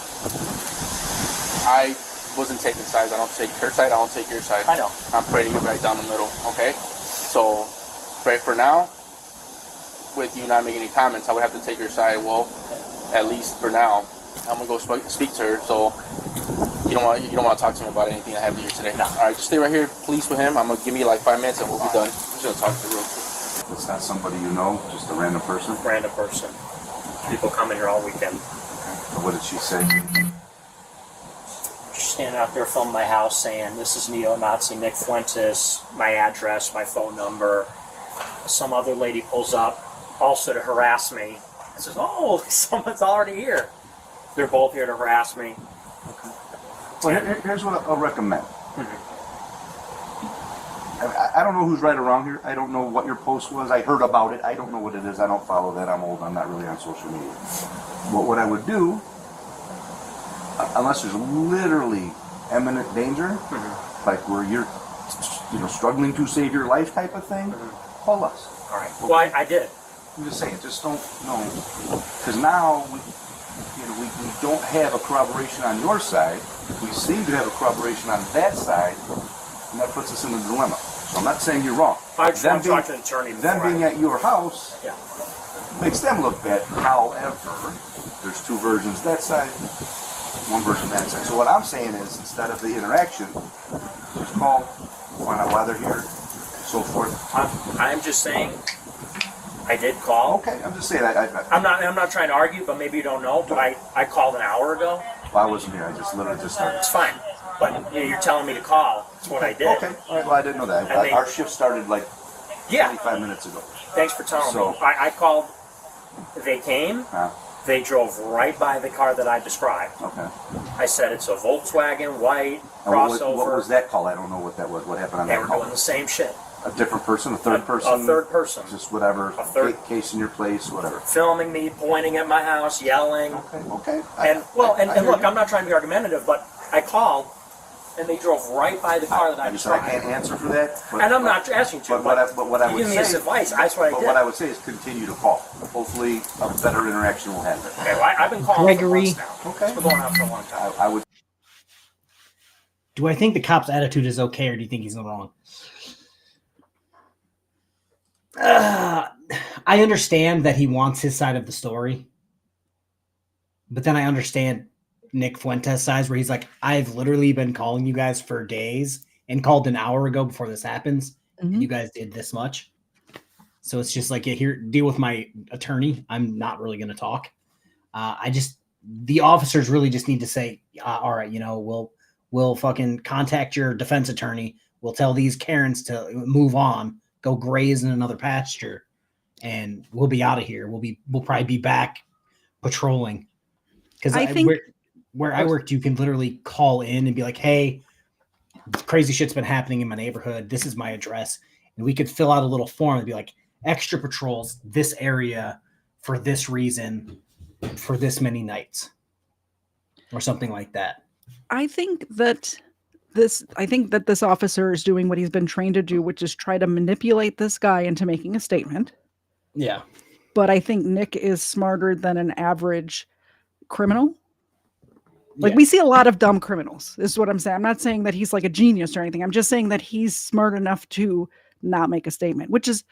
S3: I wasn't taking sides. I don't take her side. I don't take your side.
S7: I know.
S3: I'm pretty right down the middle. Okay. So, right for now, with you not making any comments, I would have to take your side. Well, at least for now, I'm gonna go speak to her. So. You don't want to talk to me about anything that happened here today. No. All right, just stay right here, please, with him. I'm gonna give me like 5 minutes and we'll be done. I'm just gonna talk to her real quick.
S9: It's not somebody you know, just a random person?
S7: Random person. People come in here all weekend.
S9: So what did she say?
S7: She's standing out there filming my house saying, "This is neo-Nazi Nick Fuentes, my address, my phone number." Some other lady pulls up also to harass me and says, "Oh, someone's already here." They're both here to harass me.
S9: Okay. Well, here's what I'll recommend. I don't know who's right or wrong here. I don't know what your post was. I heard about it. I don't know what it is. I don't follow that. I'm old. I'm not really on social media. But what I would do, unless there's literally imminent danger, like where you're struggling to save your life type of thing, call us.
S7: All right. Well, I did.
S9: I'm just saying, just don't know. Because now we don't have a corroboration on your side. We seem to have a corroboration on that side, and that puts us in a dilemma. So I'm not saying you're wrong.
S7: I just want to talk to an attorney.
S9: Them being at your house makes them look bad. However, there's two versions that side, one version that side. So what I'm saying is, instead of the interaction, just call, find out why they're here, so forth.
S7: I'm just saying, I did call.
S9: Okay, I'm just saying.
S7: I'm not trying to argue, but maybe you don't know. But I called an hour ago.
S9: Well, I wasn't here. I just literally just started.
S7: It's fine. But you're telling me to call. That's what I did.
S9: Okay. All right. Well, I didn't know that. Our shift started like 25 minutes ago.
S7: Thanks for telling me. I called. They came. They drove right by the car that I described.
S9: Okay.
S7: I said it's a Volkswagen white
S9: And
S7: crossover.
S9: what was that call? I don't know what that was. What happened on
S7: They
S9: that
S7: were
S9: call?
S7: doing the same shit.
S9: A different person, a third person?
S7: A third person.
S9: Just whatever.
S7: A third-
S9: Case in your place, whatever.
S7: Filming me, pointing at my house, yelling.
S9: Okay.
S7: And look,
S9: I'm
S7: I'm not trying to be argumentative, but I called, and they drove right by the car that I
S9: I just said I
S7: described.
S9: can't answer for that. But,
S7: And I'm not asking you to.
S9: But what I
S7: you
S9: would
S7: give me
S9: say,
S7: this advice. That's what I
S9: but
S7: did.
S9: what I would say is continue to call. Hopefully, a better interaction will happen.
S7: Okay, well, I've been calling
S6: Gregory.
S7: for months now.
S9: Okay.
S7: It's been going on for a long time.
S9: I would.
S2: Do I think the cop's attitude is okay, or do you think he's in the wrong? I understand that he wants his side of the story, but then I understand Nick Fuentes' side, where he's like, I've literally been calling you guys for days and called an hour ago before this happens, and you guys did this much. So it's just like, yeah, here, deal with my attorney. I'm not really going to talk. The officers really just need to say, all right, we'll fucking contact your defense attorney. We'll tell these Karens to move on, go graze in another pasture, and we'll be out of here. We'll probably be back patrolling. Because I think where I worked, you can literally call in and be like, hey, crazy shit's been happening in my neighborhood. This is my address. And we could fill out a little form and be like, extra patrols, this area for this reason, for this many nights, or something like that.
S1: I think that this officer is doing what he's been trained to do, which is try to manipulate this guy into making a statement.
S2: Yeah.
S1: But I think Nick is smarter than an average criminal. Like, we see a lot of dumb criminals, is what I'm saying. I'm not saying that he's like a genius or anything. I'm just saying that he's smart enough to not make a statement, which is,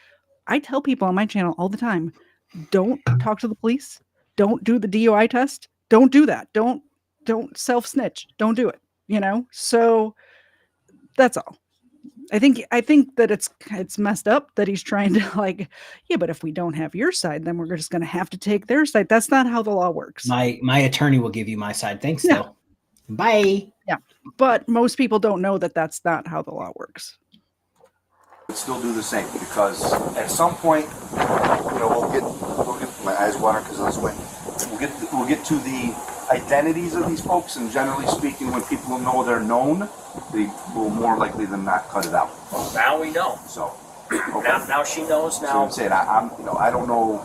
S1: I tell people on my channel all the time, don't talk to the police. Don't do the DUI test. Don't do that. Don't self-snitch. Don't do it. So that's all. I think that it's messed up that he's trying to like, yeah, but if we don't have your side, then we're just going to have to take their side. That's not how the law works.
S2: My attorney will give you my side. Thanks,
S1: Yeah.
S2: though. Bye.
S1: Yeah, but most people don't know that that's not how the law works.
S9: Still do the same, because at some point, we'll get my eyes water because of this way. We'll get to the identities of these folks, and generally speaking, when people know they're known, they will more likely than not cut it out.
S7: Well, now we know.
S9: So okay.
S7: Now she knows.
S9: So
S7: Now
S9: I'm saying I don't know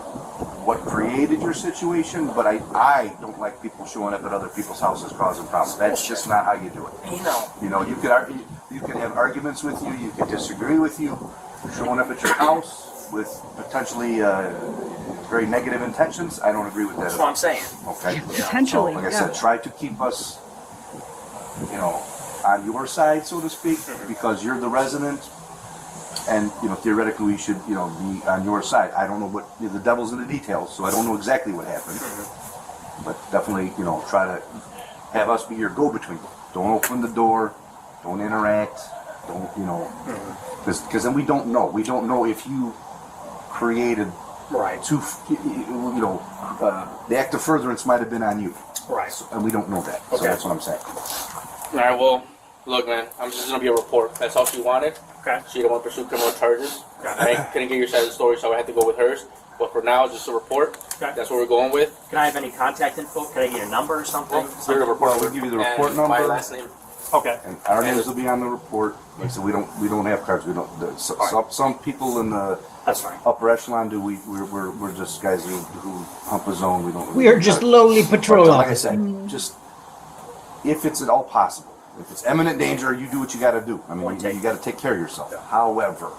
S9: what created your situation, but I don't like people showing up at other people's houses causing problems. That's just not how you do it. You could argue, you can have arguments with you, you can disagree with you, showing up at your house with potentially very negative intentions. I don't agree with that.
S7: that's what I'm saying.
S9: Okay.
S1: Potentially.
S9: So, like I said, try to keep us, on your side, so to speak, because you're the resident. And theoretically, we should be on your side. I don't know what the devil's in the details, so I don't know exactly what happened. But definitely, try to have us be your go-between. Don't open the door. Don't interact. Don't because then we don't know. We don't know if you created
S7: Right.
S9: the act of furtherance might have been on you.
S7: Right.
S9: And we don't know that. So
S7: Okay.
S9: that's what I'm saying.
S3: All right, well, look, man, I'm just going to be a report. That's all she wanted.
S7: Okay.
S3: She didn't want to pursue criminal charges. I couldn't get your side of the story, so I had to go with hers. But for now, it's just a report.
S7: Okay.
S3: That's what we're going with.
S7: Can I have any contact info? Can I get a number or something?
S3: Here's the report.
S9: We'll give you the report
S3: and
S9: number.
S3: my last name.
S7: Okay.
S9: And our names will be on the report. Like I said, we don't have cards. We don't. Some people in the
S7: That's fine.
S9: upper echelon do. We're just guys who hump a zone. We don't.
S2: We are just lowly patrol
S9: Like I
S2: officers.
S9: said, just if it's at all possible, if it's imminent danger, you do what you got to do. I mean, you got to take care of yourself. However,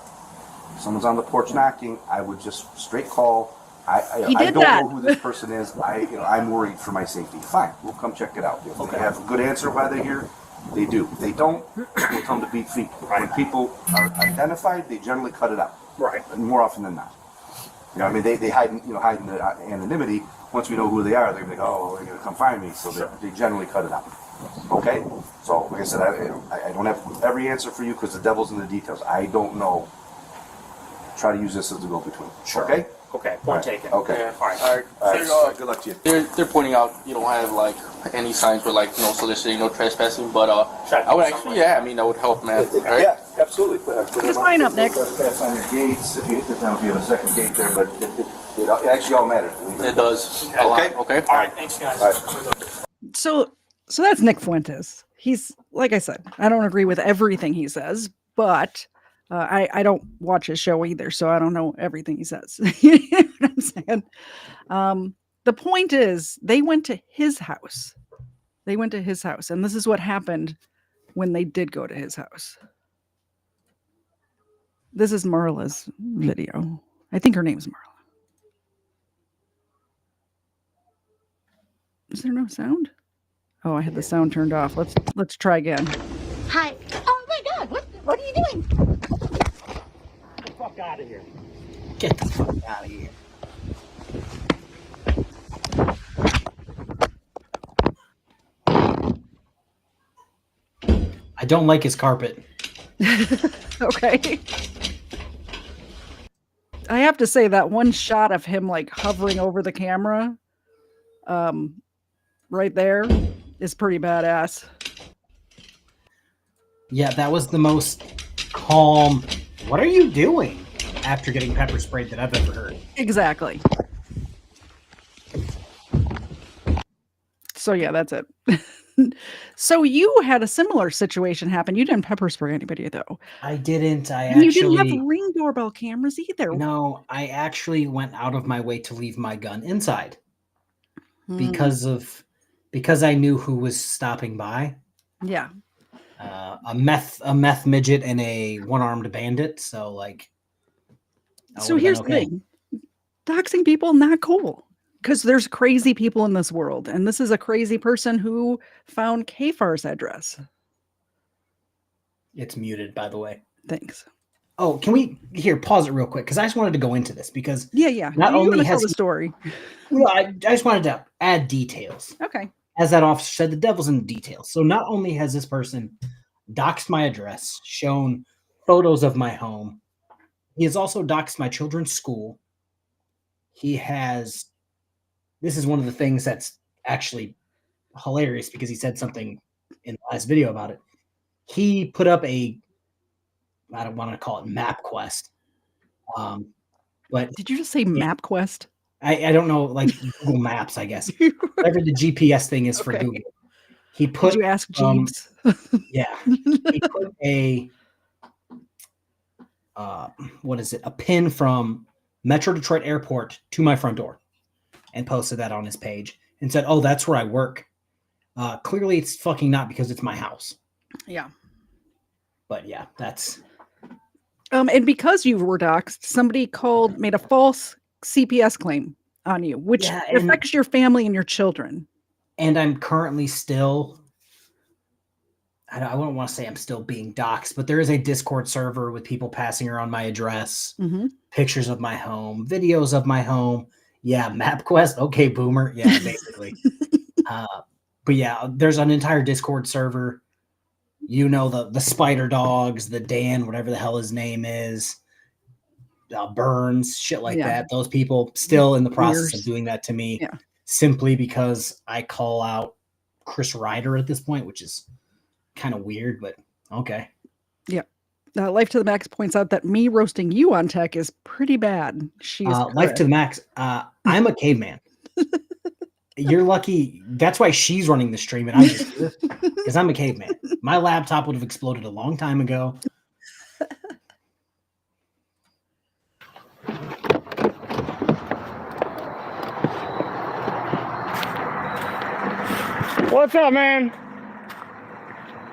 S9: if someone's on the porch knocking, I would just straight call. I don't know who this person is. I'm worried for my safety. Fine, we'll come check it out. If they have a good answer why they're here, they do. If they don't, we'll come to beat feet. When people are identified, they generally cut it out.
S7: Right.
S9: More often than not. They hide in the anonymity. Once we know who they are, they're gonna go, they're gonna come find me. So they generally cut it out. Okay. So like I said, I don't have every answer for you because the devil's in the details. I don't know. Try to use this as the go-between.
S7: Sure.
S9: Okay.
S7: Okay, point taken.
S9: Okay.
S3: Yeah.
S7: All right.
S3: All right.
S9: All right.
S3: So,
S9: Good luck to you.
S3: they're pointing out you don't have like any signs for like no soliciting, no trespassing, but
S7: Should
S3: I would
S7: do
S3: actually, yeah, I mean that would help, man. All right?
S9: Yeah, absolutely.
S1: Just line up, Nick.
S9: Trespass on your gates. If you hit the town, if you have a second gate there, but it actually all matters.
S3: It does. A lot.
S9: Okay.
S3: Okay.
S7: All right, thanks, guys.
S9: All right.
S1: So that's Nick Fuentes. He's, like I said, I don't agree with everything he says, but I don't watch his show either, so I don't know everything he says. You know what I'm saying? The point is, they went to his house. They went to his house, and this is what happened when they did go to his house. This is Marla's video. I think her name's Marla. Is there no sound? Oh, I had the sound turned off. Let's try again.
S5: Hi. Oh my God! What are you doing?
S7: Get the fuck out of here.
S2: Get the fuck out of here. I don't like his carpet.
S1: Okay. I have to say that one shot of him like hovering over the camera, right there, is pretty badass.
S2: Yeah, that was the most calm. What are you doing? After getting pepper sprayed that I've ever heard.
S1: Exactly. So yeah, that's it. So you had a similar situation happen. You didn't pepper spray anybody though.
S2: I didn't.
S1: And you didn't have Ring doorbell cameras either.
S2: No, I actually went out of my way to leave my gun inside
S1: Hmm.
S2: because I knew who was stopping by.
S1: Yeah.
S2: A meth midget and a one-armed bandit. So like. I
S1: So
S2: would've been
S1: here's
S2: okay.
S1: the thing. Doxing people, not cool. Because there's crazy people in this world. And this is a crazy person who found KFARR's address.
S2: It's muted, by the way.
S1: Thanks.
S2: Oh, can we pause it real quick? Because I just wanted to go into this because
S1: Yeah.
S2: Not
S1: You
S2: only
S1: wanna tell
S2: has
S1: the
S2: he-
S1: story.
S2: well, I just wanted to add details.
S1: Okay.
S2: As that officer said, the devil's in the details. So not only has this person doxed my address, shown photos of my home, he has also doxed my children's school. He has, this is one of the things that's actually hilarious because he said something in the last video about it. He put up I don't want to call it MapQuest. But
S1: Did you just say MapQuest?
S2: I don't know, like Google Maps, I guess. Whatever the GPS thing is for
S1: Okay.
S2: Google. He put
S1: Did you ask Jeeves?
S2: yeah. He put a what is it? A pin from Metro Detroit Airport to my front door and posted that on his page and said, "Oh, that's where I work." Clearly it's fucking not because it's my house.
S1: Yeah.
S2: But yeah, that's
S1: And because you were doxxed, somebody made a false CPS claim on you, which
S2: Yeah, and-
S1: affects your family and your children.
S2: and I'm currently still I wouldn't want to say I'm still being doxxed, but there is a Discord server with people passing around my address,
S1: Mm-hmm.
S2: pictures of my home, videos of my home. Yeah, MapQuest. Okay, boomer. Yeah, basically. But yeah, there's an entire Discord server. You know, the Spider Dogs, the Dan, whatever the hell his name is, Burns, shit like
S1: Yeah.
S2: that. Those people still in the process
S1: Years.
S2: of doing that to me
S1: Yeah.
S2: simply because I call out Chris Ryder at this point, which is kind of weird, but okay.
S1: Life to the Max points out that me roasting you on tech is pretty bad. She's
S2: Life to the Max. I'm a caveman. You're lucky. That's why she's running the stream and I'm just here because I'm a caveman. My laptop would have exploded a long time ago.
S10: What's up, man?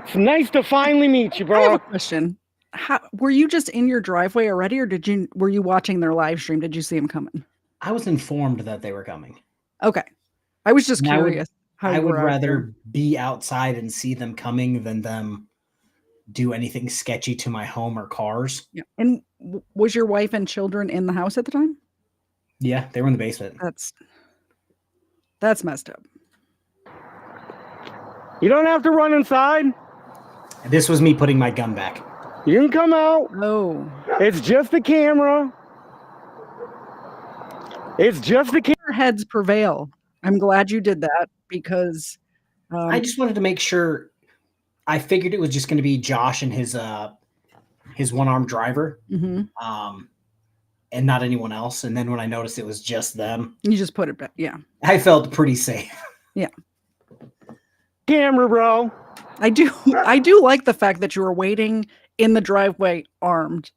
S10: It's nice to finally meet you,
S1: I have a
S10: bro.
S1: question. How were you just in your driveway already, or were you watching their live stream? Did you see them coming?
S2: I was informed that they were coming.
S1: Okay, I was just
S2: And I would-
S1: curious. how
S2: I
S1: you
S2: would
S1: were out
S2: rather
S1: there.
S2: be outside and see them coming than them do anything sketchy to my home or cars.
S1: Yeah. And was your wife and children in the house at the time?
S2: Yeah, they were in the basement.
S1: That's messed up.
S10: You don't have to run inside.
S2: This was me putting my gun back.
S10: You can come out.
S1: Oh,
S10: It's just a camera. It's just a
S1: heads prevail. I'm glad you did that because
S2: I just wanted to make sure. I figured it was just going to be Josh and his one-armed driver,
S1: mm-hmm.
S2: And not anyone else. And then when I noticed it was just them,
S1: you just put it back. Yeah,
S2: I felt pretty safe.
S1: Yeah,
S10: camera, bro.
S1: I do like the fact that you were waiting in the driveway armed.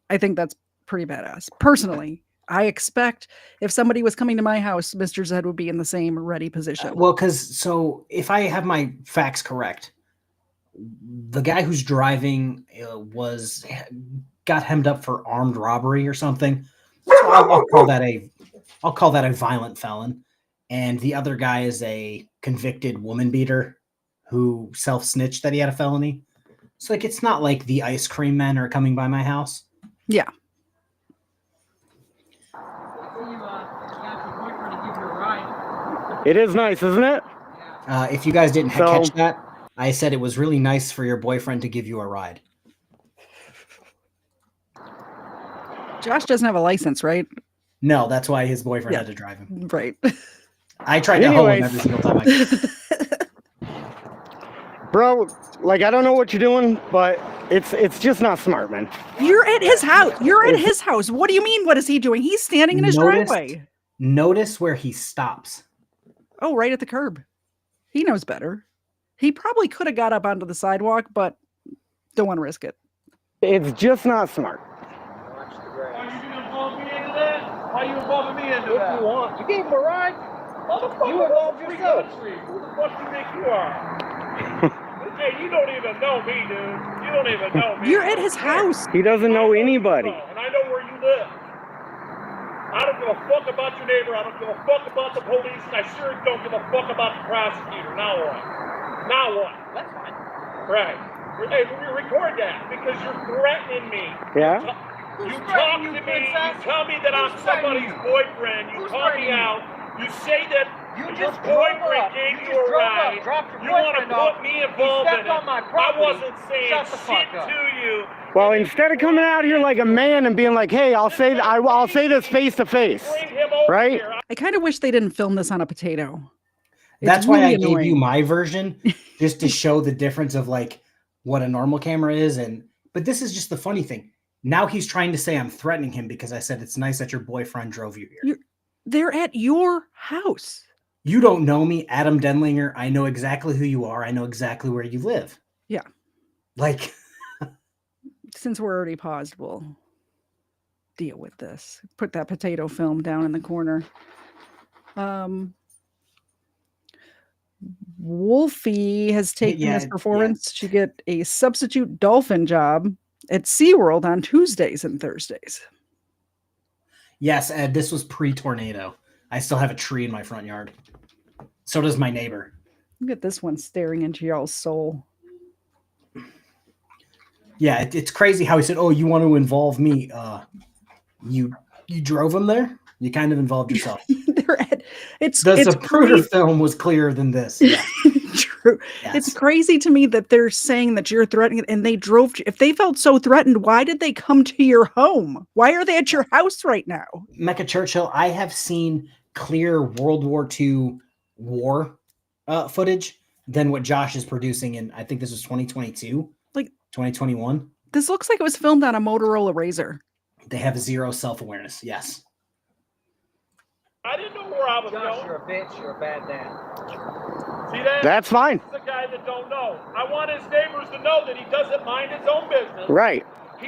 S1: I think that's pretty badass. Personally, I expect if somebody was coming to my house, Mr. Zed would be in the same ready position.
S2: Well, so if I have my facts correct, the guy who's driving got hemmed up for armed robbery or something. So I'll call that a violent felon. And the other guy is a convicted woman beater who self-snitched that he had a felony. So like, it's not like the ice cream men are coming by my house.
S1: Yeah.
S10: It is nice, isn't it?
S2: If you guys didn't catch that, I said it was really nice for your boyfriend to give you a ride.
S1: Josh doesn't have a license, right?
S2: No, that's why his boyfriend had to drive him.
S1: Right.
S2: I tried to hoe him every single time I could.
S10: Bro, like, I don't know what you're doing, but it's just not smart, man.
S1: You're at his house. You're at his house. What do you mean? What is he doing? He's standing in his driveway.
S2: Notice where he stops.
S1: Oh, right at the curb. He knows better. He probably could have got up onto the sidewalk, but don't want to risk it.
S10: It's just not smart.
S8: Are you going to involve me into that? Why are you involving me into that? If you want. You gave him a ride? Motherfucker, you involved yourself. Who the fuck do you think you are? Hey, you don't even know me, dude. You don't even know me.
S1: You're at his house.
S10: He doesn't know anybody.
S8: And I know where you live. I don't give a fuck about your neighbor. I don't give a fuck about the police. And I sure don't give a fuck about the prosecutor. Now what? Now what? That's fine. Right. Hey, record that because you're threatening me.
S10: Yeah?
S8: You talk to me. You tell me that I'm somebody's boyfriend. You call me out. You say that your boyfriend gave you a ride. You want to put me involved in it. I wasn't saying shit to you.
S10: Well, instead of coming out here like a man and being like, "Hey, I'll say this face to face," right?
S1: I kind of wish they didn't film this on a potato.
S2: That's why I gave you my version, just to show the difference of like what a normal camera is. But this is just the funny thing. Now he's trying to say I'm threatening him because I said it's nice that your boyfriend drove you here.
S1: They're at your house.
S2: You don't know me, Adam Denlinger. I know exactly who you are. I know exactly where you live.
S1: Yeah.
S2: Like,
S1: since we're already paused, we'll deal with this. Put that potato film down in the corner. Wolfie has taken this performance to get a substitute dolphin job at SeaWorld on Tuesdays and Thursdays.
S2: Yes, Ed, this was pre-tornado. I still have a tree in my front yard. So does my neighbor.
S1: Look at this one staring into y'all's soul.
S2: Yeah, it's crazy how he said, "Oh, you want to involve me?" You drove him there. You kind of involved yourself.
S1: It's
S2: the Zapruder film was clearer than this. Yeah.
S1: True. Yes. It's crazy to me that they're saying that you're threatening, and they drove. If they felt so threatened, why did they come to your home? Why are they at your house right now?
S2: Mecca Churchill, I have seen clear World War II war footage than what Josh is producing in. I think this was 2022, like 2021.
S1: This looks like it was filmed on a Motorola Razr.
S2: They have zero self-awareness. Yes.
S8: I didn't know where I was going.
S11: You're a bitch. You're a bad dad.
S8: See that?
S10: That's fine.
S8: He's the guy that don't know. I want his neighbors to know that he doesn't mind his own business.
S10: Right.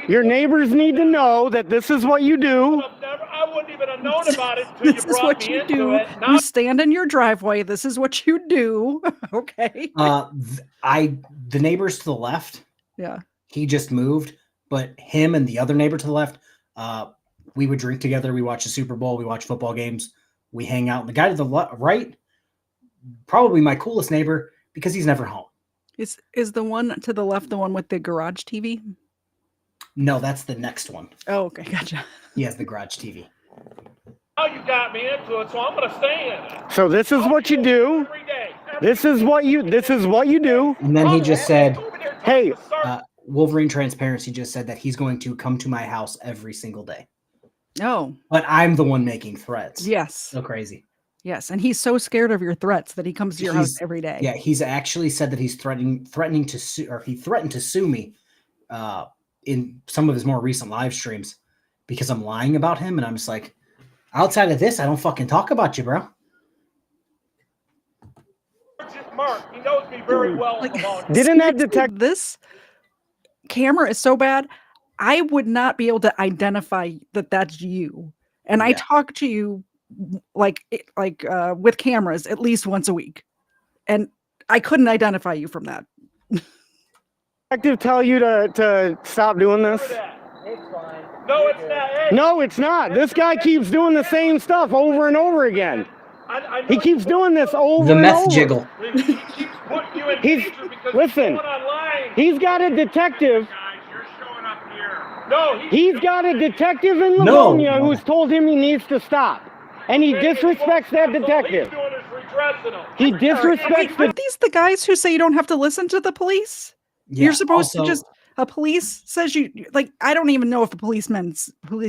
S10: Your neighbors need to know that this is what you do.
S8: I wouldn't even have known about it until you brought me into it.
S1: You stand in your driveway. This is what you do. Okay.
S2: The neighbors to the left.
S1: Yeah.
S2: He just moved, but him and the other neighbor to the left, we would drink together. We watch the Super Bowl. We watch football games. We hang out. And the guy to the right, probably my coolest neighbor because he's never home.
S1: Is the one to the left the one with the garage TV?
S2: No, that's the next one.
S1: Oh, okay, gotcha.
S2: He has the garage TV.
S8: Oh, you got me into it, so I'm going to stay in it.
S10: So this is what you do. This is what you do.
S2: And then he just said,
S10: "Hey,
S2: Wolverine Transparency just said that he's going to come to my house every single day."
S1: Oh.
S2: But I'm the one making threats.
S1: Yes.
S2: So crazy.
S1: Yes, and he's so scared of your threats that he comes to your house every day.
S2: Yeah, he's actually said that he's threatening to sue, or he threatened to sue me in some of his more recent live streams because I'm lying about him, and I'm just like, outside of this, I don't fucking talk about you, bro.
S8: Mark, he knows me very well.
S10: Didn't that detect
S1: this camera is so bad? I would not be able to identify that that's you. And I talk to you like with cameras at least once a week, and I couldn't identify you from that.
S10: detective tell you to stop doing this?
S8: It's fine. No, it's not. Hey.
S10: No, it's not. This guy keeps doing the same stuff over and over again. He keeps doing this over and over.
S2: The meth jiggle.
S8: He keeps putting you in danger because
S10: listen.
S8: he's going online.
S10: He's got a detective.
S8: Guys, you're showing up here. No,
S10: he's got a detective in Livonia who's told him he needs to stop. And he disrespects that detective. He disrespects
S1: Are these the guys who say you don't have to listen to the police?
S2: Yeah,
S1: You're supposed to just, a police says you, like, I don't even know if a police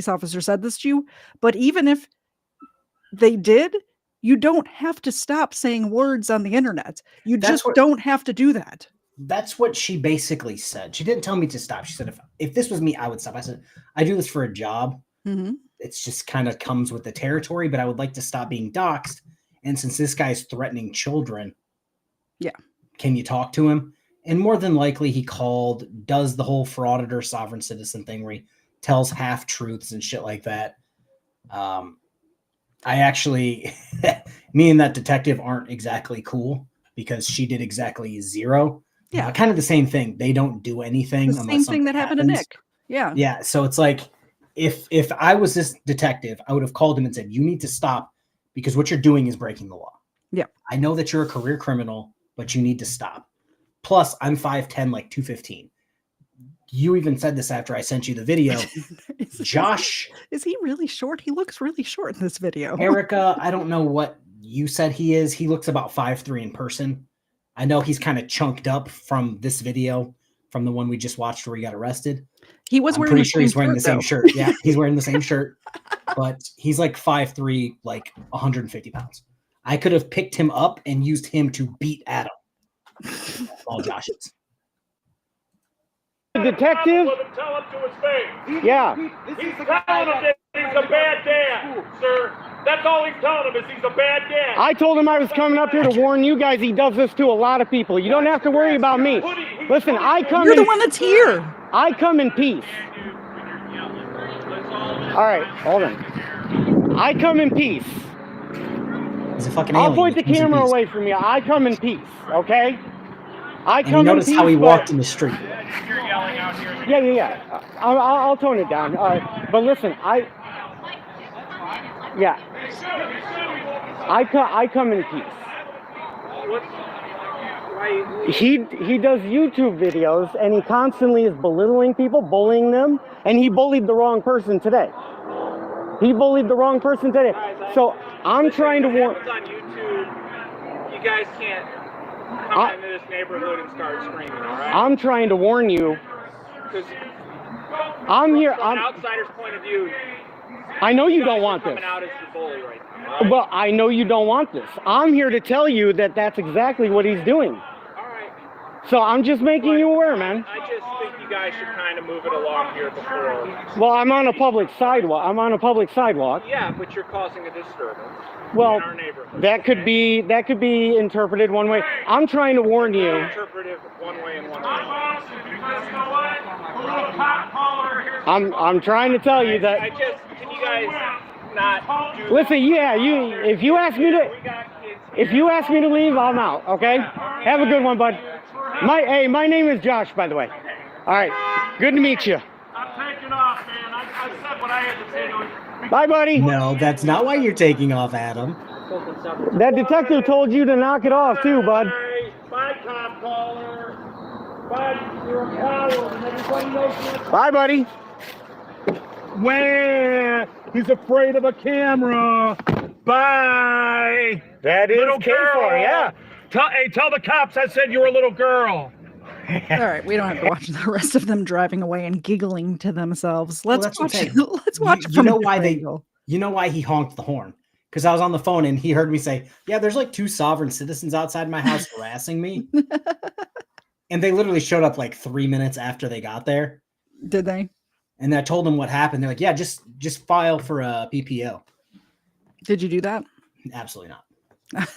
S1: officer said this to you, but even if they did, you don't have to stop saying words on the internet. You don't have to do that.
S2: That's what she basically said. She didn't tell me to stop. She said, if this was me, I would stop. I said, I do this for a job.
S1: Mm-hmm.
S2: It's just kind of comes with the territory, but I would like to stop being doxxed. And since this guy's threatening children, can you talk to him? And more than likely he does the whole frauditor sovereign citizen thing where he tells half truths and shit like that. I actually, me and that detective aren't exactly cool because she did exactly zero.
S1: Yeah.
S2: Kind of the same thing. They don't do anything.
S1: The same thing that happened to Nick. Yeah.
S2: Yeah. So it's like, if I was this detective, I would have called him and said, you need to stop because what you're doing is breaking the law.
S1: Yeah. I
S2: know that you're a career criminal, but you need to stop. Plus, I'm 5'10", like 215. You even said this after I sent you the video. Josh.
S1: Is he really short? He looks really short in this video.
S2: Erica, I don't know what you said he is. He looks about 5'3" in person. I know he's kind of chunked up from this video, from the one we just watched where he got arrested.
S1: He was wearing
S2: the same shirt. Yeah, he's wearing the same shirt. But he's like 5'3", like 150 pounds. I could have picked him up and used him to beat Adam. All Josh's.
S10: Detective?
S8: Tell him to his face.
S10: Yeah.
S8: He's telling him that he's a bad dad, sir. That's all he's telling him is he's a bad dad.
S10: I told him I was coming up here to warn you guys. He does this to a lot of people. You don't have to worry about me. Listen, I come
S1: You're the one that's here.
S10: I come in peace. All right, hold on. I come in peace.
S2: He's a fucking
S10: I'll
S2: alien.
S10: point the camera away from you. I come in peace, okay? I come in peace.
S2: Notice how he walked in the street.
S10: Yeah. I'll tone it down. But listen, I come in peace. He does YouTube videos and he constantly is belittling people, bullying them, and he bullied the wrong person today. So I'm trying to warn.
S11: On YouTube, you guys can't come into this neighborhood and start screaming, all right?
S10: I'm trying to warn you. I'm here.
S11: From an outsider's point of view,
S10: I know you don't want this.
S11: coming out as the bully right now. Right?
S10: Well, I know you don't want this. I'm here to tell you that that's exactly what he's doing.
S11: All right.
S10: So I'm just making you aware, man.
S11: I just think you guys should kind of move it along here before.
S10: Well, I'm on a public sidewalk.
S11: Yeah, but you're causing a disturbance
S10: Well,
S11: in our neighborhood.
S10: that could be interpreted one way. I'm trying to warn you.
S11: Interpretive one way and one way.
S10: I'm trying to tell you that.
S11: Can you guys not do
S10: Listen, if you ask me to leave, I'm out, okay? Have a good one, bud. My name is Josh, by the way. All right. Good to meet you.
S8: I'm taking off, man. I said what I had to say to him.
S10: Bye, buddy.
S2: No, that's not why you're taking off, Adam.
S10: That detective told you to knock it off too, bud.
S8: Bye, cop caller. Bye, you're a coward, and everybody knows.
S10: Bye, buddy.
S8: Wah! He's afraid of a camera. Bye.
S10: That is
S8: little
S10: KFARR,
S8: girl.
S10: yeah.
S8: Tell the cops I said you were a little girl.
S1: All right, we don't have to watch the rest of them driving away and giggling to themselves. Let's
S2: that's what
S1: watch.
S2: I'm saying.
S1: Let's watch it
S2: You
S1: from
S2: know
S1: a
S2: why
S1: different
S2: they?
S1: angle.
S2: You know why he honked the horn? Because I was on the phone and he heard me say, "Yeah, there's like 2 sovereign citizens outside my house harassing me," and they literally showed up like 3 minutes after they got there.
S1: Did they?
S2: And I told them what happened. They're like, "Yeah, just file for a PPO."
S1: Did you do that?
S2: Absolutely not.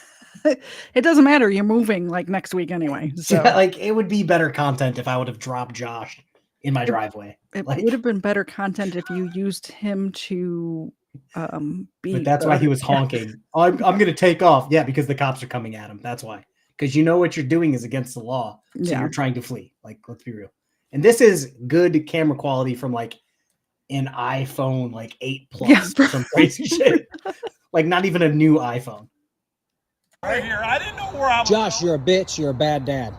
S1: It doesn't matter. You're moving like next week anyway. So
S2: Yeah, like it would be better content if I would have dropped Josh in my driveway.
S1: it
S2: Like,
S1: would have been better content if you used him to be.
S2: but that's why he was honking. I'm going to take off. Yeah, because the cops are coming at him. That's why. Because you know what you're doing is against the law. So you're trying to flee. Like, let's be real. And this is good camera quality from like an iPhone like 8 Plus or some crazy shit. Like not even a new iPhone.
S8: Right here. I didn't know where I was.
S12: Josh, you're a bitch. You're a bad dad.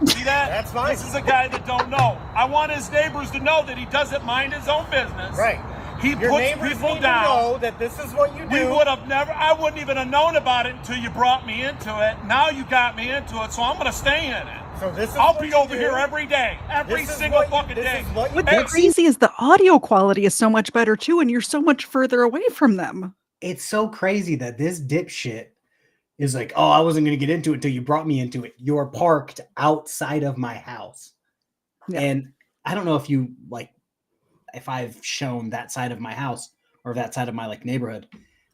S8: See that? That's fine. This is a guy that don't know. I want his neighbors to know that he doesn't mind his own business.
S10: Right.
S8: He
S10: Your
S8: puts
S10: neighbors
S8: people
S10: need
S8: down.
S10: to know that this is what you do.
S8: We would have never. I wouldn't even have known about it until you brought me into it. Now you got me into it, so I'm going to stay in it.
S10: So this is
S8: I'll
S10: what
S8: be
S10: you
S8: over
S10: do.
S8: here every day, every
S10: This is
S8: single
S10: what you-
S8: fucking
S10: this
S8: day.
S10: is what you
S1: What's
S10: do.
S1: crazy is the audio quality is so much better too, and you're so much further away from them.
S2: It's so crazy that this dipshit is like, "Oh, I wasn't going to get into it until you brought me into it." You're parked outside of my house.
S1: Yeah.
S2: And I don't know if you like, if I've shown that side of my house or that side of my like neighborhood.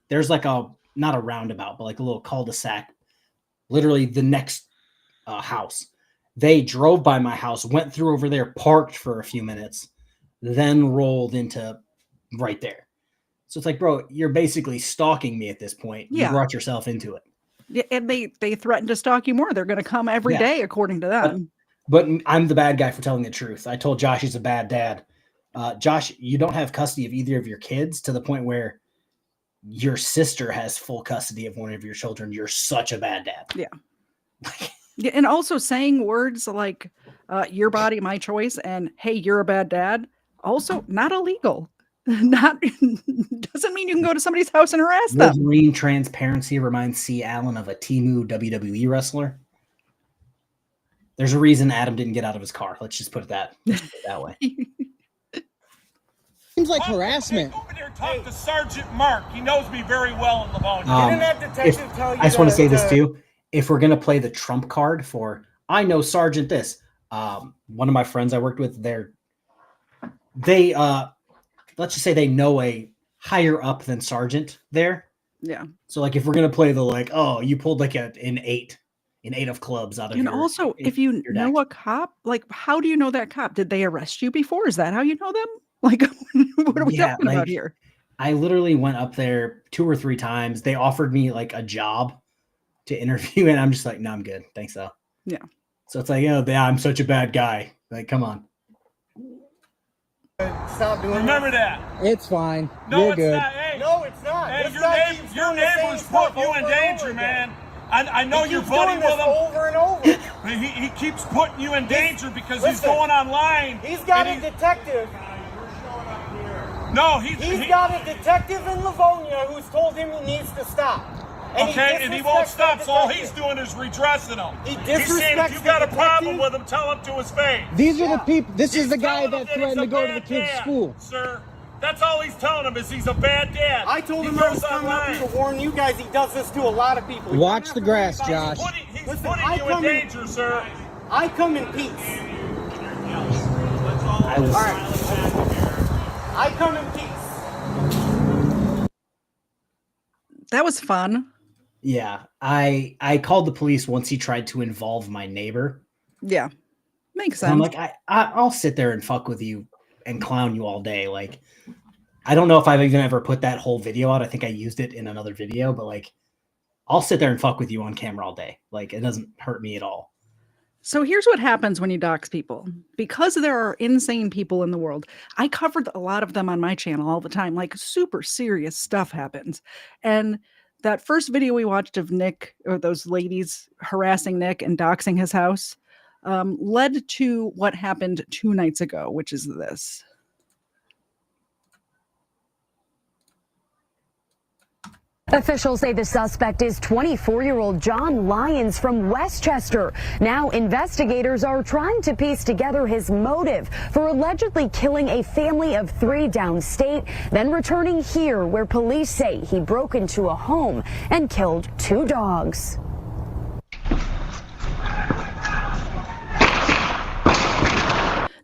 S2: There's like not a roundabout, but like a little cul-de-sac, literally the next house. They drove by my house, went through over there, parked for a few minutes, then rolled into right there. So it's like, bro, you're basically stalking me at this point.
S1: Yeah.
S2: You brought yourself into it.
S1: Yeah, and they threaten to stalk you more. They're going to come every day, according to them.
S2: But I'm the bad guy for telling the truth. I told Josh he's a bad dad. Josh, you don't have custody of either of your kids to the point where your sister has full custody of one of your children. You're such a bad dad.
S1: Yeah. Yeah, and also saying words like "your body, my choice" and "hey, you're a bad dad" also not illegal. Not doesn't mean you can go to somebody's house and harass them.
S2: Wolverine transparency reminds C. Allen of a Temu WWE wrestler. There's a reason Adam didn't get out of his car. Let's just put it that way.
S12: Seems like harassment.
S8: Over there, talk to Sergeant Mark. He knows me very well in Livonia.
S10: Didn't that detective tell you?
S2: I just want to say this too. If we're gonna play the trump card for, I know Sergeant this. One of my friends I worked with, they let's just say they know a higher up than sergeant there.
S1: Yeah.
S2: So like if we're gonna play the like, oh, you pulled like an 8 of clubs out of
S1: And
S2: your,
S1: also, if you know a cop, like how do you know that cop? Did they arrest you before? Is that how you know them? Like what are we talking about here?
S2: I literally went up there 2 or 3 times. They offered me like a job to interview, and I'm just like, no, I'm good. Thanks though.
S1: Yeah.
S2: So it's like, oh, I'm such a bad guy. Like, come on.
S10: Stop doing
S8: Remember that.
S12: It's fine.
S8: No,
S12: You're
S8: it's
S12: good.
S8: not. Hey,
S10: No, it's not.
S8: hey,
S10: This
S8: your,
S10: guy keeps
S8: your
S10: doing the same
S8: neighbor's
S10: stuff
S8: putting you in
S10: over and
S8: danger,
S10: over
S8: man.
S10: again.
S8: I know
S10: He
S8: you're
S10: keeps
S8: buddy
S10: doing this
S8: with him.
S10: over and over.
S8: But he keeps putting you in danger because he's
S10: Listen,
S8: going online.
S10: He's got
S8: and
S10: a detective.
S8: No,
S10: He's got a detective in Livonia who's told him he needs to stop.
S8: And he won't stop, so all he's doing is redressing him. He's saying if you got a problem with him, tell him to his face.
S12: These are the people. This is the guy
S8: telling
S12: that
S8: him he's
S12: threatened
S8: a
S12: to go to the
S8: bad
S12: kid's
S8: dad,
S12: school.
S8: Sir, that's all he's telling him is he's a bad dad.
S10: I told
S8: He
S10: him I was
S8: goes
S10: coming up
S8: online.
S10: here to warn you guys. He does this to a lot of people.
S12: Watch the grass, Josh.
S8: He's
S10: Listen,
S8: putting
S10: I
S8: you in
S10: come in-
S8: danger, sir.
S10: I come in peace.
S2: I was,
S10: All right. I come in peace.
S1: That was fun.
S2: yeah, I called the police once he tried to involve my neighbor.
S1: Yeah. Makes
S2: And I'm
S1: sense.
S2: like, I'll sit there and fuck with you and clown you all day. Like, I don't know if I've even ever put that whole video out. I think I used it in another video, but like, I'll sit there and fuck with you on camera all day. Like, it doesn't hurt me at all.
S1: So here's what happens when you dox people. Because there are insane people in the world, I covered a lot of them on my channel all the time. Like super serious stuff happens. And that first video we watched of Nick, or those ladies harassing Nick and doxing his house, led to what happened 2 nights ago, which is this.
S13: Officials say the suspect is 24-year-old John Lyons from Westchester. Now investigators are trying to piece together his motive for allegedly killing a family of 3 downstate, then returning here where police say he broke into a home and killed 2 dogs.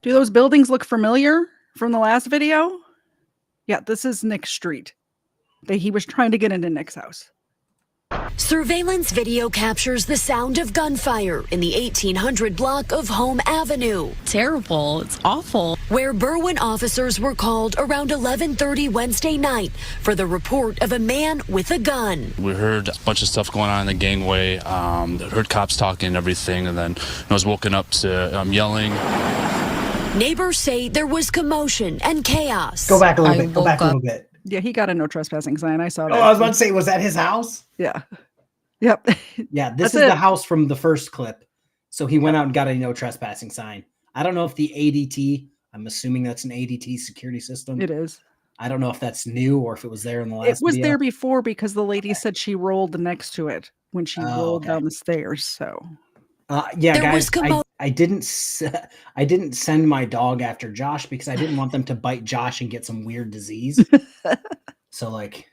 S1: Do those buildings look familiar from the last video? Yeah, this is Nick's street. He was trying to get into Nick's house.
S14: Surveillance video captures the sound of gunfire in the 1800 block of Home Avenue.
S15: Terrible. It's awful.
S14: Where Berwyn officers were called around 11:30 Wednesday night for the report of a man with a gun.
S16: We heard a bunch of stuff going on in the gangway. Heard cops talking and everything, and then I was woken up to yelling.
S14: Neighbors say there was commotion and chaos.
S2: Go back a little bit. Go back a little bit.
S1: Yeah, he got a no trespassing sign. I saw that.
S2: Oh, I was about to say, was that his house?
S1: Yeah. Yep.
S2: Yeah, this is the house from the first clip. So he went out and got a no trespassing sign. I don't know if the ADT, I'm assuming that's an ADT security system.
S1: It is.
S2: I don't know if that's new or if it was there in the last
S1: It was
S2: video.
S1: there before because the lady said she rolled next to it when she rolled down the stairs. So
S2: yeah,
S14: There
S2: guys,
S14: was
S2: I didn't send my dog after Josh because I didn't want them to bite Josh and get some weird disease. So like